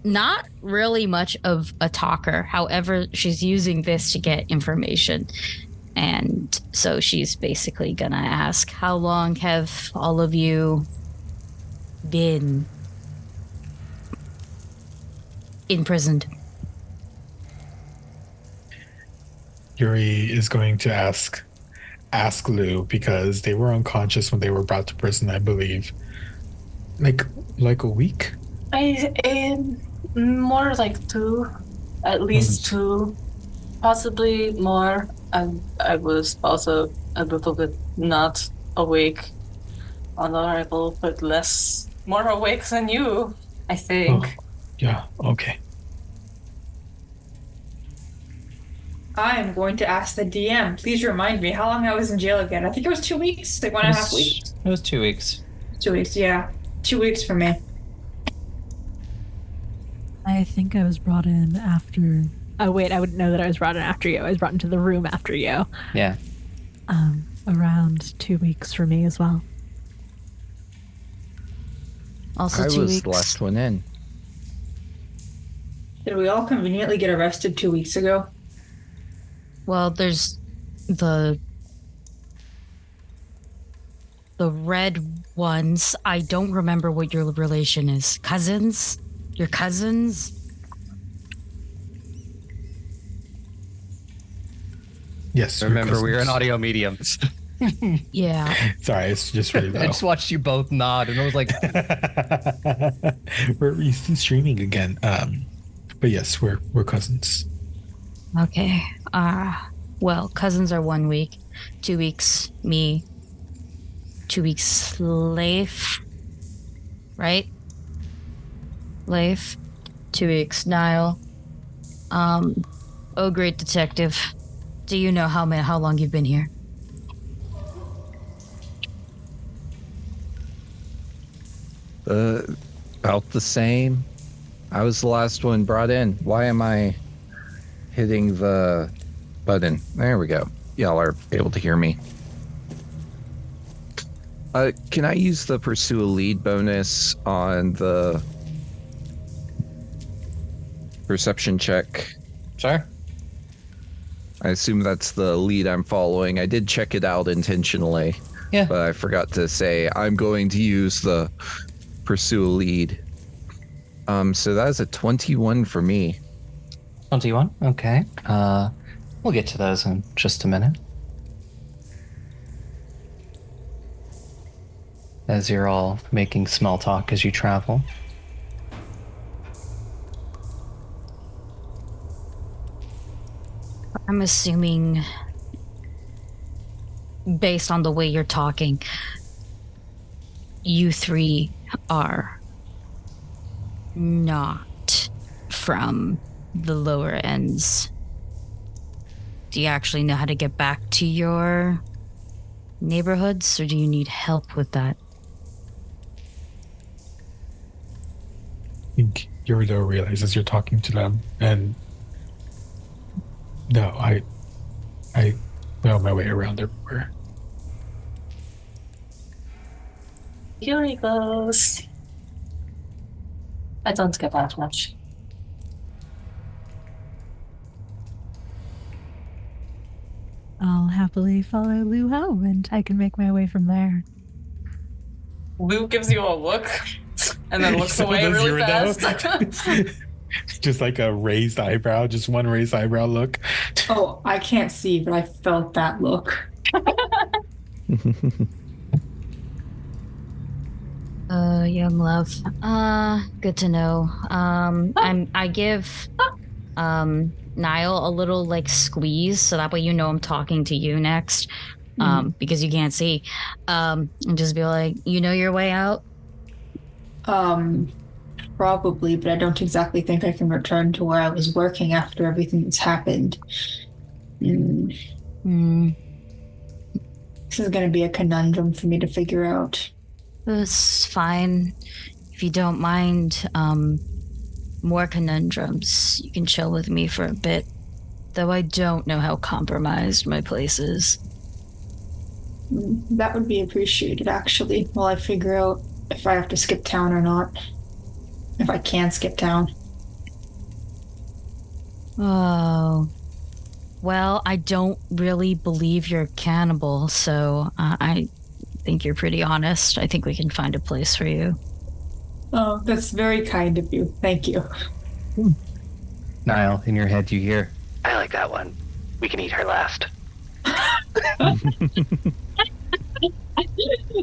not really much of a talker. However, she's using this to get information. And so she's basically gonna ask, how long have all of you been imprisoned? Yuri is going to ask Lou, because they were unconscious when they were brought to prison, I believe. Like a week? More like 2, at least 2, possibly more. I was also a little bit not awake on arrival, but more awake than you, I think. Oh, yeah, okay. I am going to ask the DM. Please remind me how long I was in jail again. I think it was 2 weeks, like 1.5 weeks. It was 2 weeks. 2 weeks, yeah. 2 weeks for me. I think I was brought in after. Oh, wait, I wouldn't know that I was brought in after you. I was brought into the room after you. Yeah. Around 2 weeks for me as well. Also I 2 was weeks. the last one in. Did we all conveniently get arrested 2 weeks ago? Well, there's the red ones. I don't remember what your relation is. Cousins? Your cousins? Yes. your Remember, we're in cousins. audio mediums. Yeah. Sorry, it's just really low. I just watched you both nod, and I was like, we're streaming again. But yes, we're cousins. Okay. Well, cousins are 1 week. 2 weeks, me. 2 weeks, Laeth. Right? Laeth. 2 weeks, Nihil. Oh, great detective. Do you know how long you've been here? About the same. I was the last one brought in. Why am I hitting the button? There we go. Y'all are able to hear me. Can I use the pursue a lead bonus on the perception check? sure. I assume that's the lead I'm following. I did check it out intentionally. Yeah. But I forgot to say I'm going to use the pursue a lead. So that is a 21 for me. 21. Okay. We'll get to those in just a minute. As you're all making small talk as you travel. I'm assuming, based on the way you're talking, you three are not from the lower ends. Do you actually know how to get back to your neighborhoods, or do you need help with that? I think Eurideux realizes you're talking to them, and no, I know my way around everywhere. Here he goes. I don't get that much. I'll happily follow Lou home, and I can make my way from there. Lou gives you a look and then looks So away does really Eurideux. fast. Just like a raised eyebrow, just one raised eyebrow look. Oh, I can't see, but I felt that look. Young love. Good to know. I give Nihil a little like squeeze so that way you know I'm talking to you next. Because you can't see. And just be like, you know your way out? Probably, but I don't exactly think I can return to where I was working after everything that's happened. This is going to be a conundrum for me to figure out. It's fine. If you don't mind, more conundrums. You can chill with me for a bit. Though I don't know how compromised my place is. That would be appreciated, actually, while I figure out if I have to skip town or not. If I can skip town. Oh. Well, I don't really believe you're a cannibal, so I think you're pretty honest. I think we can find a place for you. Oh, that's very kind of you. Thank you. Nihil, in your head you hear, I like that one. We can eat her last.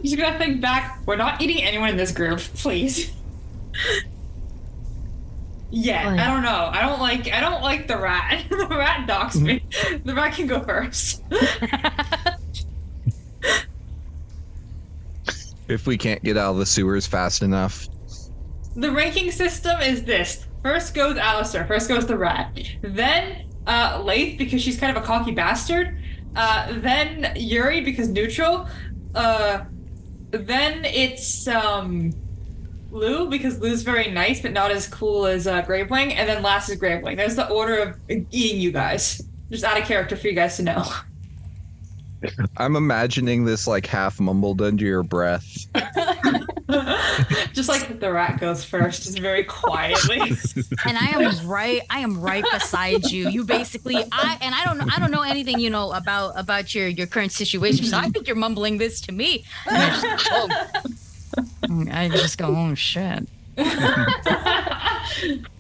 Just gonna think back. We're not eating anyone in this group, please. Yeah, Like- I don't know. I don't like the rat. The rat docks me. The rat can go first. If we can't get out of the sewers fast enough. The ranking system is this. First goes Alistair. First goes the rat. Then Laeth, because she's kind of a cocky bastard. Then Yuri, because neutral. Then it's Lou, because Lou's very nice but not as cool as Gravewing. And then last is Gravewing. There's the order of eating you guys. Just out of character for you guys to know. I'm imagining this like half mumbled under your breath. Just like the rat goes first, just very quietly. And I am right beside you. You basically I don't know anything, about your current situation. So I think you're mumbling this to me. And I just go, oh shit.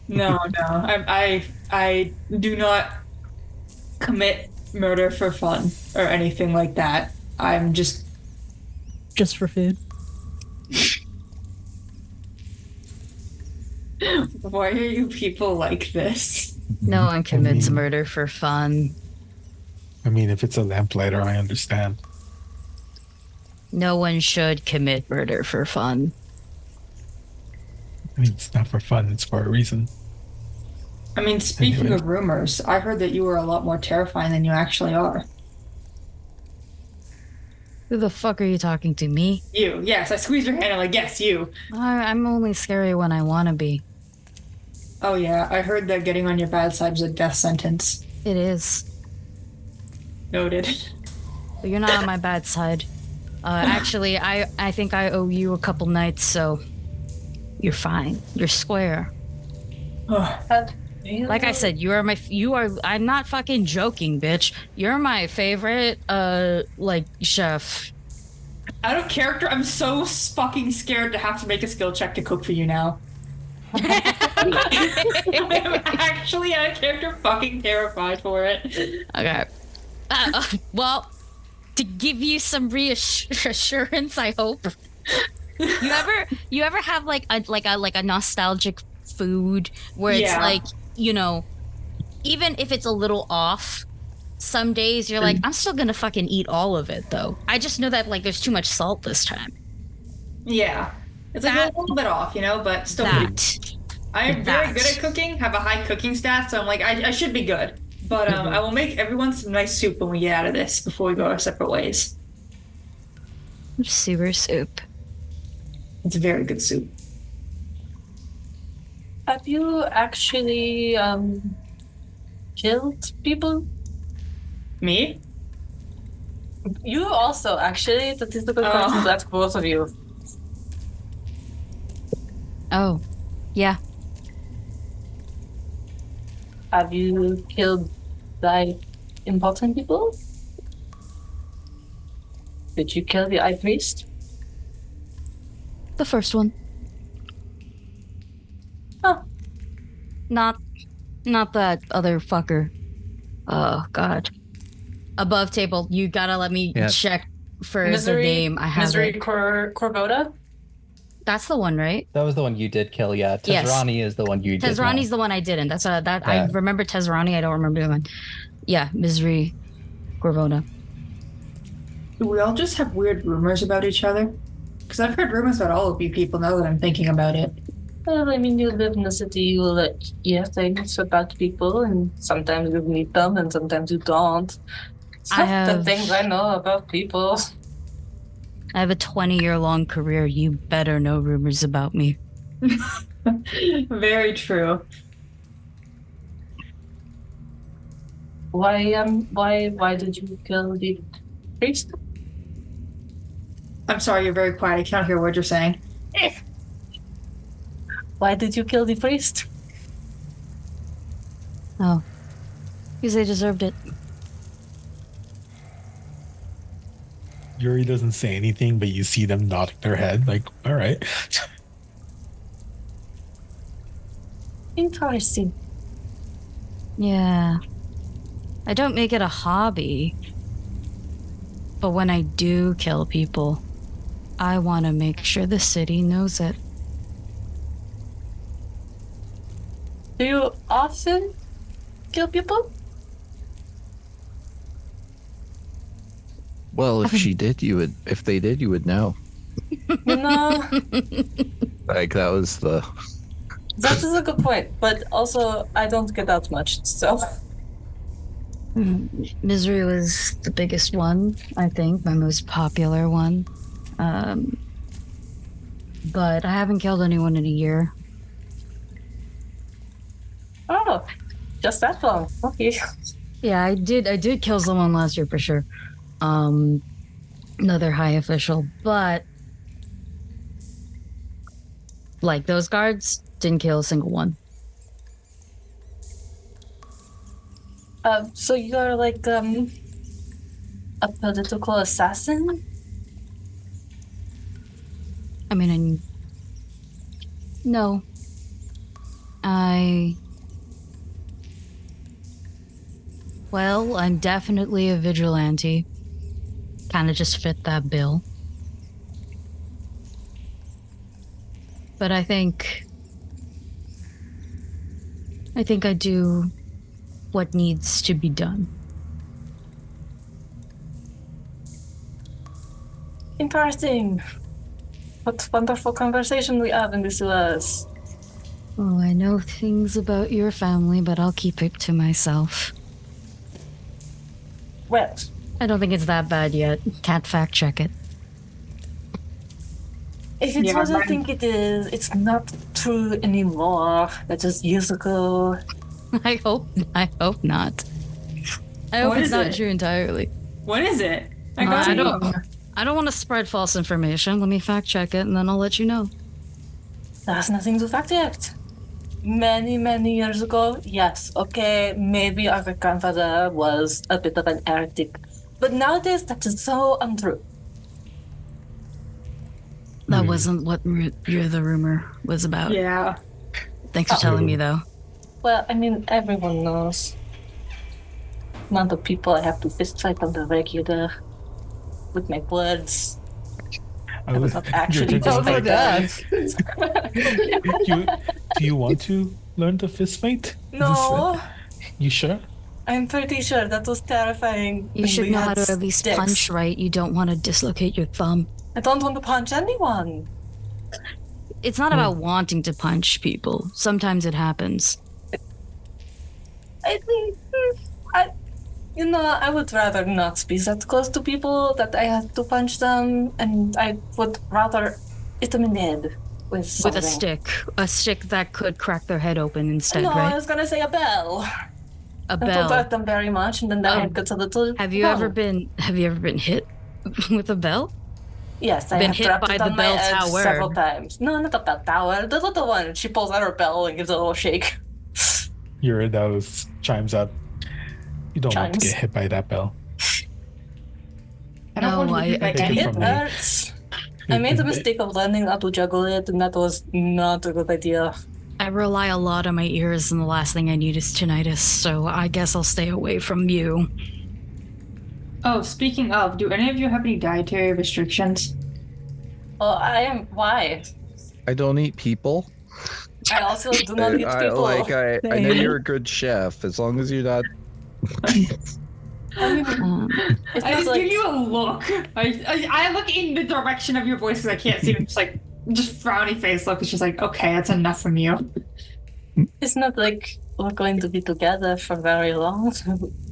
No. I do not commit murder for fun or anything like that. I'm just for food. Why are you people like this? No one commits murder for fun. I mean, if it's a lamplighter, I understand. No one should commit murder for fun. I mean, it's not for fun, it's for a reason. I mean, speaking Anyway. of rumors, I heard that you were a lot more terrifying than you actually are. Who the fuck are you talking to? Me? You, yes, I squeezed your hand. I'm like, yes, you. I'm only scary when I want to be. Oh yeah, I heard that getting on your bad side is a death sentence. It is. Noted. But you're not on my bad side. Actually, I think I owe you a couple nights, so you're fine. You're square. Like I said, I'm not fucking joking, bitch. You're my favorite, chef. Out of character, I'm so fucking scared to have to make a skill check to cook for you now. I'm actually out of character fucking terrified for it. Okay. Well, to give you some reassurance, I hope. You ever have like a nostalgic food where it's like, even if it's a little off, some days you're like, I'm still gonna fucking eat all of it though. I just know that like there's too much salt this time. Yeah. It's like a little bit off, but still pretty. I am very good at cooking, have a high cooking stat, so I'm like, I should be good. But I will make everyone some nice soup when we get out of this before we go our separate ways. Sewer soup. It's very good soup. Have you actually killed people? Me? You also, actually. Statistical question, that's both of you. Oh, yeah. Have you killed, important people? Did you kill the Eye Priest? The first one. Huh. Not that other fucker. Oh, God. Above table, you gotta let me check for the name. I have Misery it. Corvoda? That's the one, right? That was the one you did kill, yeah. Yes. Tezrani is the one you did. Tezrani's the one I didn't. That's that. Yeah. I remember Tezrani. I don't remember the one. Yeah, Misery Corvoda. Do we all just have weird rumors about each other? Because I've heard rumors about all of you people now that I'm thinking about it. Well, I mean, you live in a city, you hear things about people, and sometimes you meet them, and sometimes you don't. So the things I know about people. I have a 20-year-long career. You better know rumors about me. Very true. Why did you kill the priest? I'm sorry, you're very quiet. I can't hear what you're saying. Why did you kill the priest? Oh, because they deserved it. Yuri doesn't say anything, but you see them nodding their head, like, all right. Interesting. Yeah. I don't make it a hobby. But when I do kill people, I want to make sure the city knows it. Do you often kill people? Well, if she did, you would. If they did, you would know. No. Like that was the. That is a good point, but also I don't get out much, so. Misery was the biggest one, I think, my most popular one. But I haven't killed anyone in a year. Oh, just that long. Okay. Yeah, I did kill someone last year for sure. Another high official, but Like those guards didn't kill a single one. So you're like a political assassin? I mean, no. Well, I'm definitely a vigilante. Kind of just fit that bill. But I think I do what needs to be done. Interesting. What wonderful conversation we have in this US. Oh, I know things about your family, but I'll keep it to myself. Well, I don't think it's that bad yet. Can't fact check it. if it's Yeah, what I mine- think it is, it's not true anymore. That was years ago. I hope not. I hope What it's is not it? true entirely. What is it? I don't want to spread false information. Let me fact check it and then I'll let you know. There's nothing to fact check. Many, many years ago, yes, okay, maybe our grandfather was a bit of an heretic. But nowadays, that is so untrue. That wasn't what the rumor was about. Yeah. Thanks for telling me, though. Well, I mean, everyone knows. Amount of people I have to fist fight on the regular with my words. I was not actually You're fist just fighting. Do you want to learn to fist fight? No, You sure? I'm pretty sure that was terrifying. You when should we know how had to at least sticks. punch right. You don't want to dislocate your thumb. I don't want to punch anyone. It's not about wanting to punch people. Sometimes it happens. I mean, I would rather not be that close to people that I have to punch them, and I would rather hit them in the head with something. A stick that could crack their head open instead, No, right? I was gonna say a bell. A That bell. don't hurt them very much, and then their Oh. head gets a little. Have you ever been hit with a bell? Yes, I been have hit dropped by it the on my bell head tower? several times. No, not the bell tower. The little one. She pulls out her bell and gives a little shake. Eurideux chimes up. You don't want to Chimes. get hit by that bell. I don't No, want to be hit by I take it any. It from me. hurts. I made the mistake of learning how to juggle it, and that was not a good idea. I rely a lot on my ears, and the last thing I need is tinnitus, so I guess I'll stay away from you. Oh, speaking of, do any of you have any dietary restrictions? Oh, I am. Why? I don't eat people. I also do not eat I people. I know you're a good chef as long as you're not. I mean, it's I not just like give you a look. I look in the direction of your voice because I can't see him. Just like, just frowny face look. It's just like, okay, that's enough from you. it's not like we're going to be together for very long.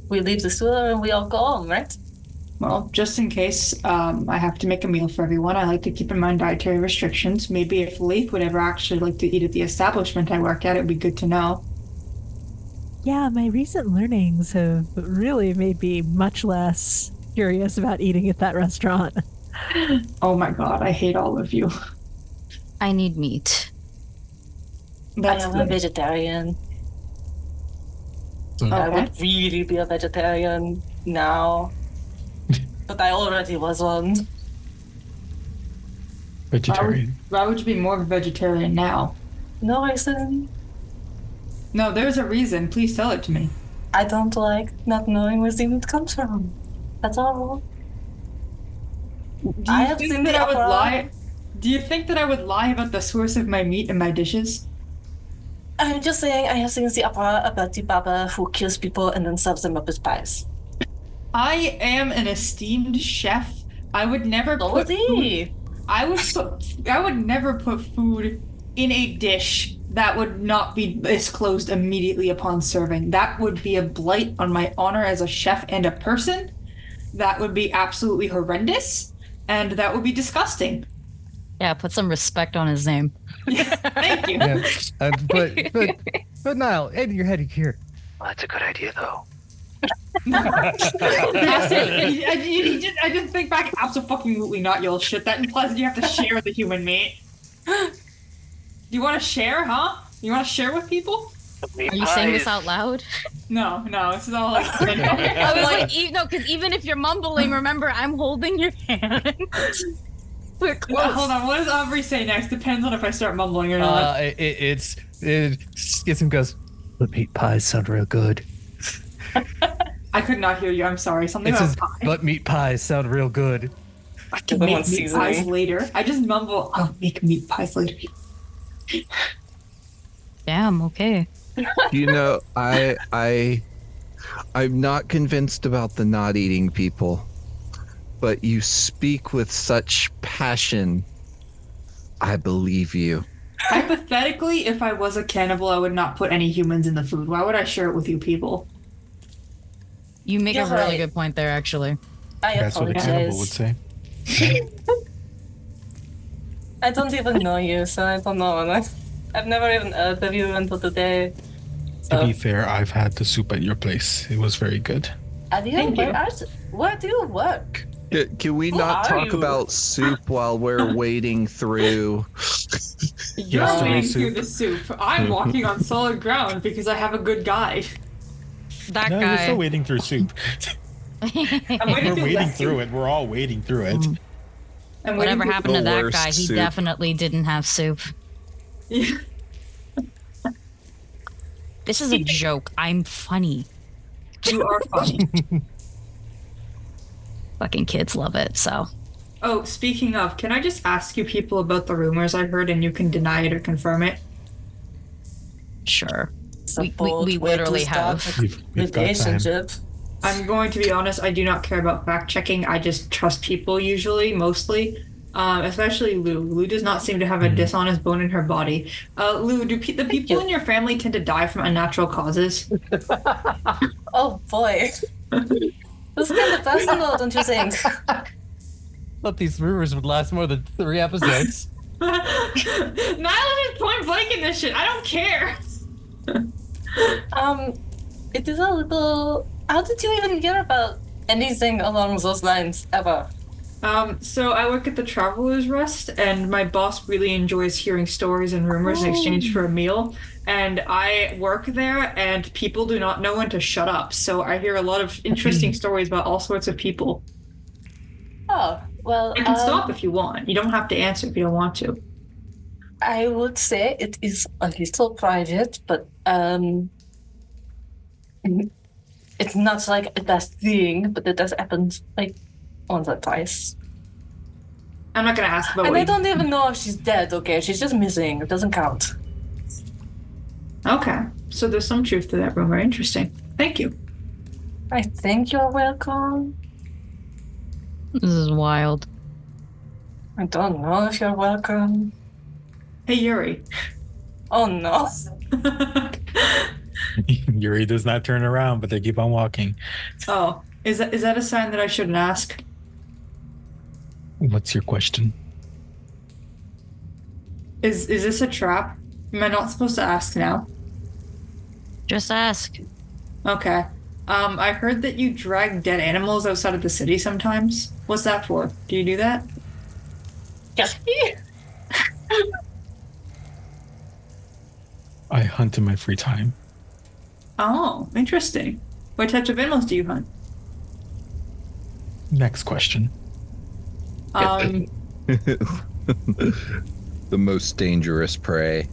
We leave the sewer and we all go home, right? Well, just in case I have to make a meal for everyone, I like to keep in mind dietary restrictions. Maybe if Laeth would ever actually like to eat at the establishment I work at, it'd be good to know. Yeah, my recent learnings have really made me much less curious about eating at that restaurant. Oh my god, I hate all of you. I need meat. That's I am a good. vegetarian. I Okay. would really be a vegetarian now. But I already was one. Vegetarian. Why would you be more of a vegetarian now? No reason. No, there's a reason. Please tell it to me. I don't like not knowing where the meat comes from. That's all. Do I you have think seen that the I would opera. lie? Do you think that I would lie about the source of my meat and my dishes? I'm just saying I have seen the opera about the Baba who kills people and then serves them up as pies. I am an esteemed chef. I would never So put is food, he. I would never put food in a dish that would not be disclosed immediately upon serving. That would be a blight on my honor as a chef and a person. That would be absolutely horrendous, and that would be disgusting. Yeah, put some respect on his name. Thank you. Yeah. But Nihil, in your head here. Well, that's a good idea, though. I just think back, absolutely not, you'll shit. That implies that you have to share the human meat. You want to share, huh? You want to share with people? Are you saying this out loud? No, this is all like. I was like, no, because even if you're mumbling, remember I'm holding your hand. We're close. Well, hold on. What does Aubrey say next? Depends on if I start mumbling or not. It gets him goes. The meat pies sound real good. I could not hear you. I'm sorry. Something It about says, pie. but meat pies sound real good. I can The make one meat seasoning. pies later. I just mumble. I'll make meat pies later. Damn. Okay. You know, I'm not convinced about the not eating people, but you speak with such passion. I believe you. Hypothetically, if I was a cannibal, I would not put any humans in the food. Why would I share it with you people? You make You're a really right. good point there, actually. I That's what a cannibal would apologize. say. I don't even know you, so I don't know. I've never even heard of you until today. To So, be fair, I've had the soup at your place. It was very good. have you? Thank you. Where do you work? Can we Who not are talk you? about soup while we're wading through? You're Yes, there wading is through soup. the soup. I'm walking on solid ground because I have a good guide. That No, you're guy. still wading through soup. I'm We're wading through wading less through soup. it. We're all wading through it. I'm wading Whatever through- happened to The that worst guy? He soup. definitely didn't have soup. Yeah. This is a joke. I'm funny. You are funny. Fucking kids love it. So Oh, speaking of, can I just ask you people about the rumors I heard and you can deny it or confirm it? sure. It's a We bold way to literally start have. a We've got time. relationship. I'm going to be honest, I do not care about fact checking. I just trust people usually, mostly. Especially Lou. Lou does not seem to have a dishonest bone in her body. Lou, do the people you. in your family tend to die from unnatural causes? Oh boy. This is kind of personal, don't you think? Thought these rumors would last more than 3 episodes. Nyla is point blank in this shit. I don't care. It is a little. How did you even hear about anything along those lines ever? So I work at the Traveler's Rest, and my boss really enjoys hearing stories and rumors in exchange for a meal. And I work there, and people do not know when to shut up. So I hear a lot of interesting stories about all sorts of people. Oh, well, I can stop if you want. You don't have to answer if you don't want to. I would say it is a little private, but it's not like a best thing, but it does happen like once or twice. I'm not gonna ask about And what I you- don't even know if she's dead, okay? She's just missing. It doesn't count. Okay, so there's some truth to that rumor. Interesting. Thank you. I think you're welcome. This is wild. I don't know if you're welcome. Hey, Yuri. Oh no. Yuri does not turn around, but they keep on walking. Oh, is that a sign that I shouldn't ask? What's your question? Is this a trap? Am I not supposed to ask now? Just ask. Okay. I heard that you drag dead animals outside of the city sometimes. What's that for? Do you do that? Yes. I hunt in my free time. Oh, interesting. What types of animals do you hunt? Next question. The most dangerous prey.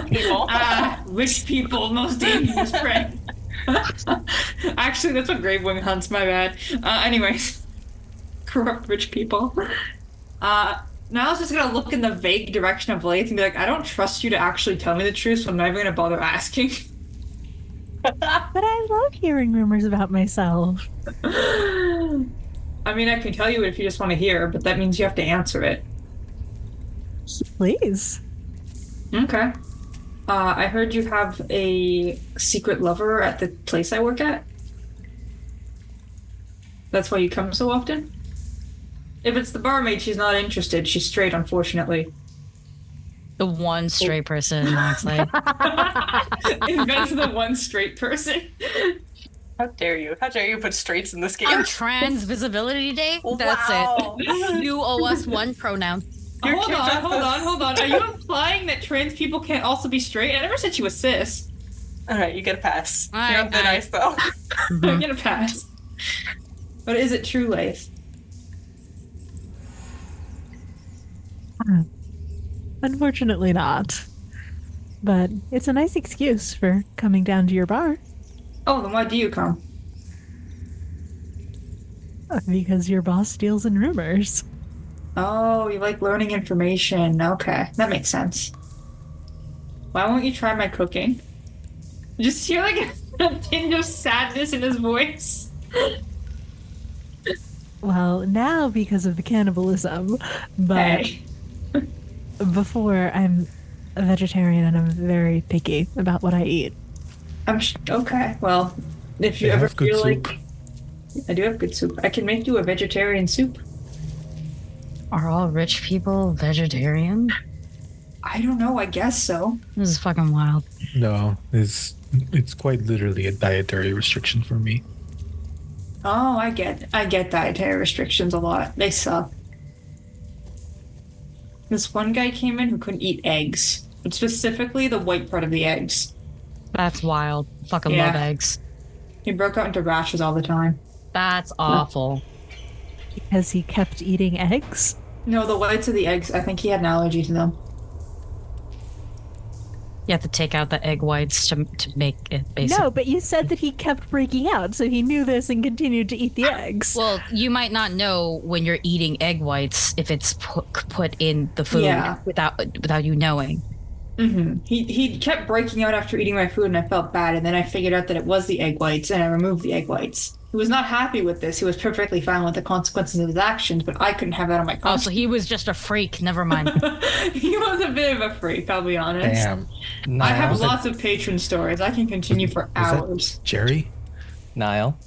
People. Rich people, most dangerous prey. Actually, that's what Gravewing hunts, my bad. Anyways. Corrupt rich people. Now I was just gonna look in the vague direction of Laeth and be like, I don't trust you to actually tell me the truth, so I'm not even gonna bother asking. But I love hearing rumors about myself. I mean, I can tell you if you just want to hear, but that means you have to answer it. Please. Okay. I heard you have a secret lover at the place I work at. That's why you come so often? If it's the barmaid, she's not interested. She's straight, unfortunately. The one straight person in Moxley. Invent the one straight person. How dare you? How dare you put straights in this game? On Trans Visibility Day? That's Wow. it. You owe us one pronoun. Hold on. Are you implying that trans people can't also be straight? I never said she was cis. All right, you get a pass. All You're right, up the nice though. I get a pass. But is it true, Laeth? Unfortunately not. But it's a nice excuse for coming down to your bar. Oh, then why do you come? Because your boss deals in rumors. Oh, you like learning information. Okay, that makes sense. Why won't you try my cooking? Just hear like a tinge of sadness in his voice. Well, now because of the cannibalism, but Hey. before I'm a vegetarian and I'm very picky about what I eat. Okay. Well, if you They ever have good feel soup. like I do have good soup, I can make you a vegetarian soup. Are all rich people vegetarian? I don't know. I guess so. This is fucking wild. No, it's quite literally a dietary restriction for me. Oh, I get dietary restrictions a lot. They suck. This one guy came in who couldn't eat eggs, but specifically the white part of the eggs. That's wild. Fucking Yeah. love eggs. He broke out into rashes all the time. That's awful. Because he kept eating eggs? No, the whites of the eggs. I think he had an allergy to them. You have to take out the egg whites to make it basic. No, but you said that he kept breaking out, so he knew this and continued to eat the eggs. Well, you might not know when you're eating egg whites if it's put in the food Yeah. without you knowing. Mm-hmm. He kept breaking out after eating my food, and I felt bad. And then I figured out that it was the egg whites, and I removed the egg whites. He was not happy with this. He was perfectly fine with the consequences of his actions, but I couldn't have that on my Oh, conscience. so he was just a freak. Never mind. He was a bit of a freak, I'll be honest. Damn. I have Niall? lots of patron stories. I can continue for Was that hours. Jerry? Niall,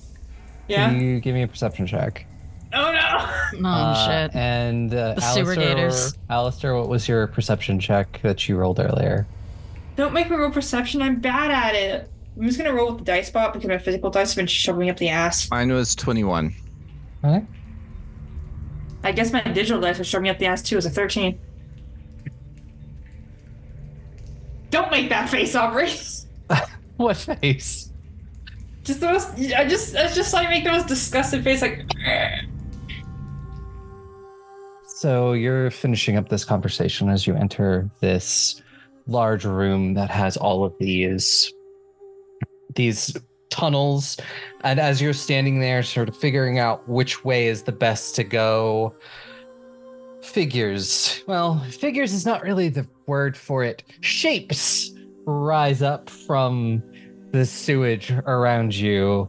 Yeah? can you give me a perception check? Oh no! Oh shit. And sewer gators. Alistair, what was your perception check that you rolled earlier? Don't make me roll perception. I'm bad at it. I'm just gonna roll with the dice bot because my physical dice have been shoving me up the ass. Mine was 21. Okay. I guess my digital dice was shoving me up the ass too as a 13. Don't make that face, Aubrey. What face? Just the most. I just saw you make the most disgusted face, like. So you're finishing up this conversation as you enter this large room that has all of these tunnels, and as you're standing there sort of figuring out which way is the best to go, figures is not really the word for it, shapes rise up from the sewage around you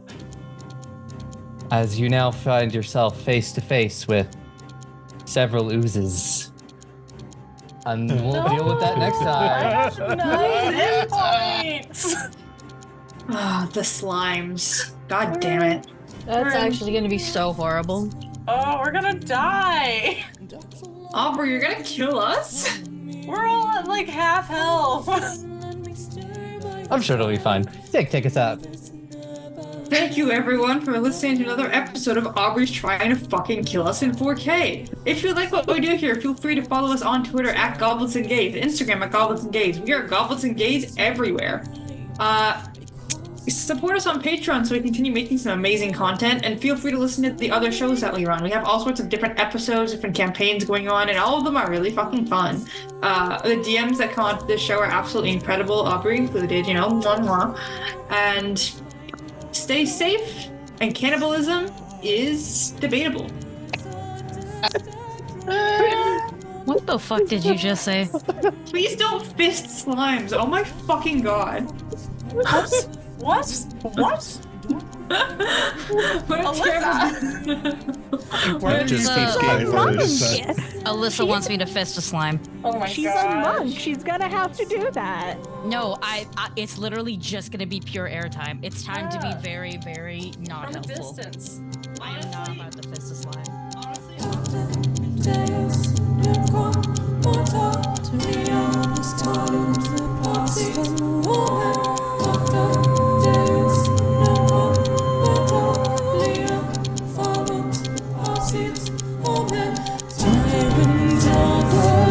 as you now find yourself face to face with several oozes. And we'll deal with that next time. Nice. Ah, the slimes. God damn it. That's actually going to be so horrible. Oh, we're gonna die. Aubrey, you're gonna kill us? We're all at like half health. I'm sure it'll be fine. Take us out. Thank you everyone for listening to another episode of Aubrey's trying to fucking kill us in 4K. If you like what we do here, feel free to follow us on Twitter at Goblins and Gays, Instagram at Goblins and Gays. We are Goblins and Gays everywhere. Support us on Patreon so we continue making some amazing content, and feel free to listen to the other shows that we run. We have all sorts of different episodes, different campaigns going on, and all of them are really fucking fun. The DMs that come on this show are absolutely incredible, Aubrey included, mwah, mwah. And stay safe, and cannibalism is debatable. What the fuck did you just say? Please don't fist slimes. Oh my fucking god. What? What a It just Alyssa. keeps getting worse. Alyssa wants me to fist a slime. Oh my She's god. a monk. She's gonna have to do that. No, I it's literally just gonna be pure airtime. It's time to be very, very not From a helpful. distance. I am not about to fist a slime. Tyrant of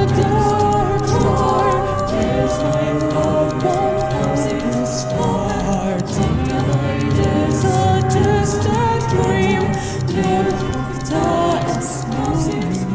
seas.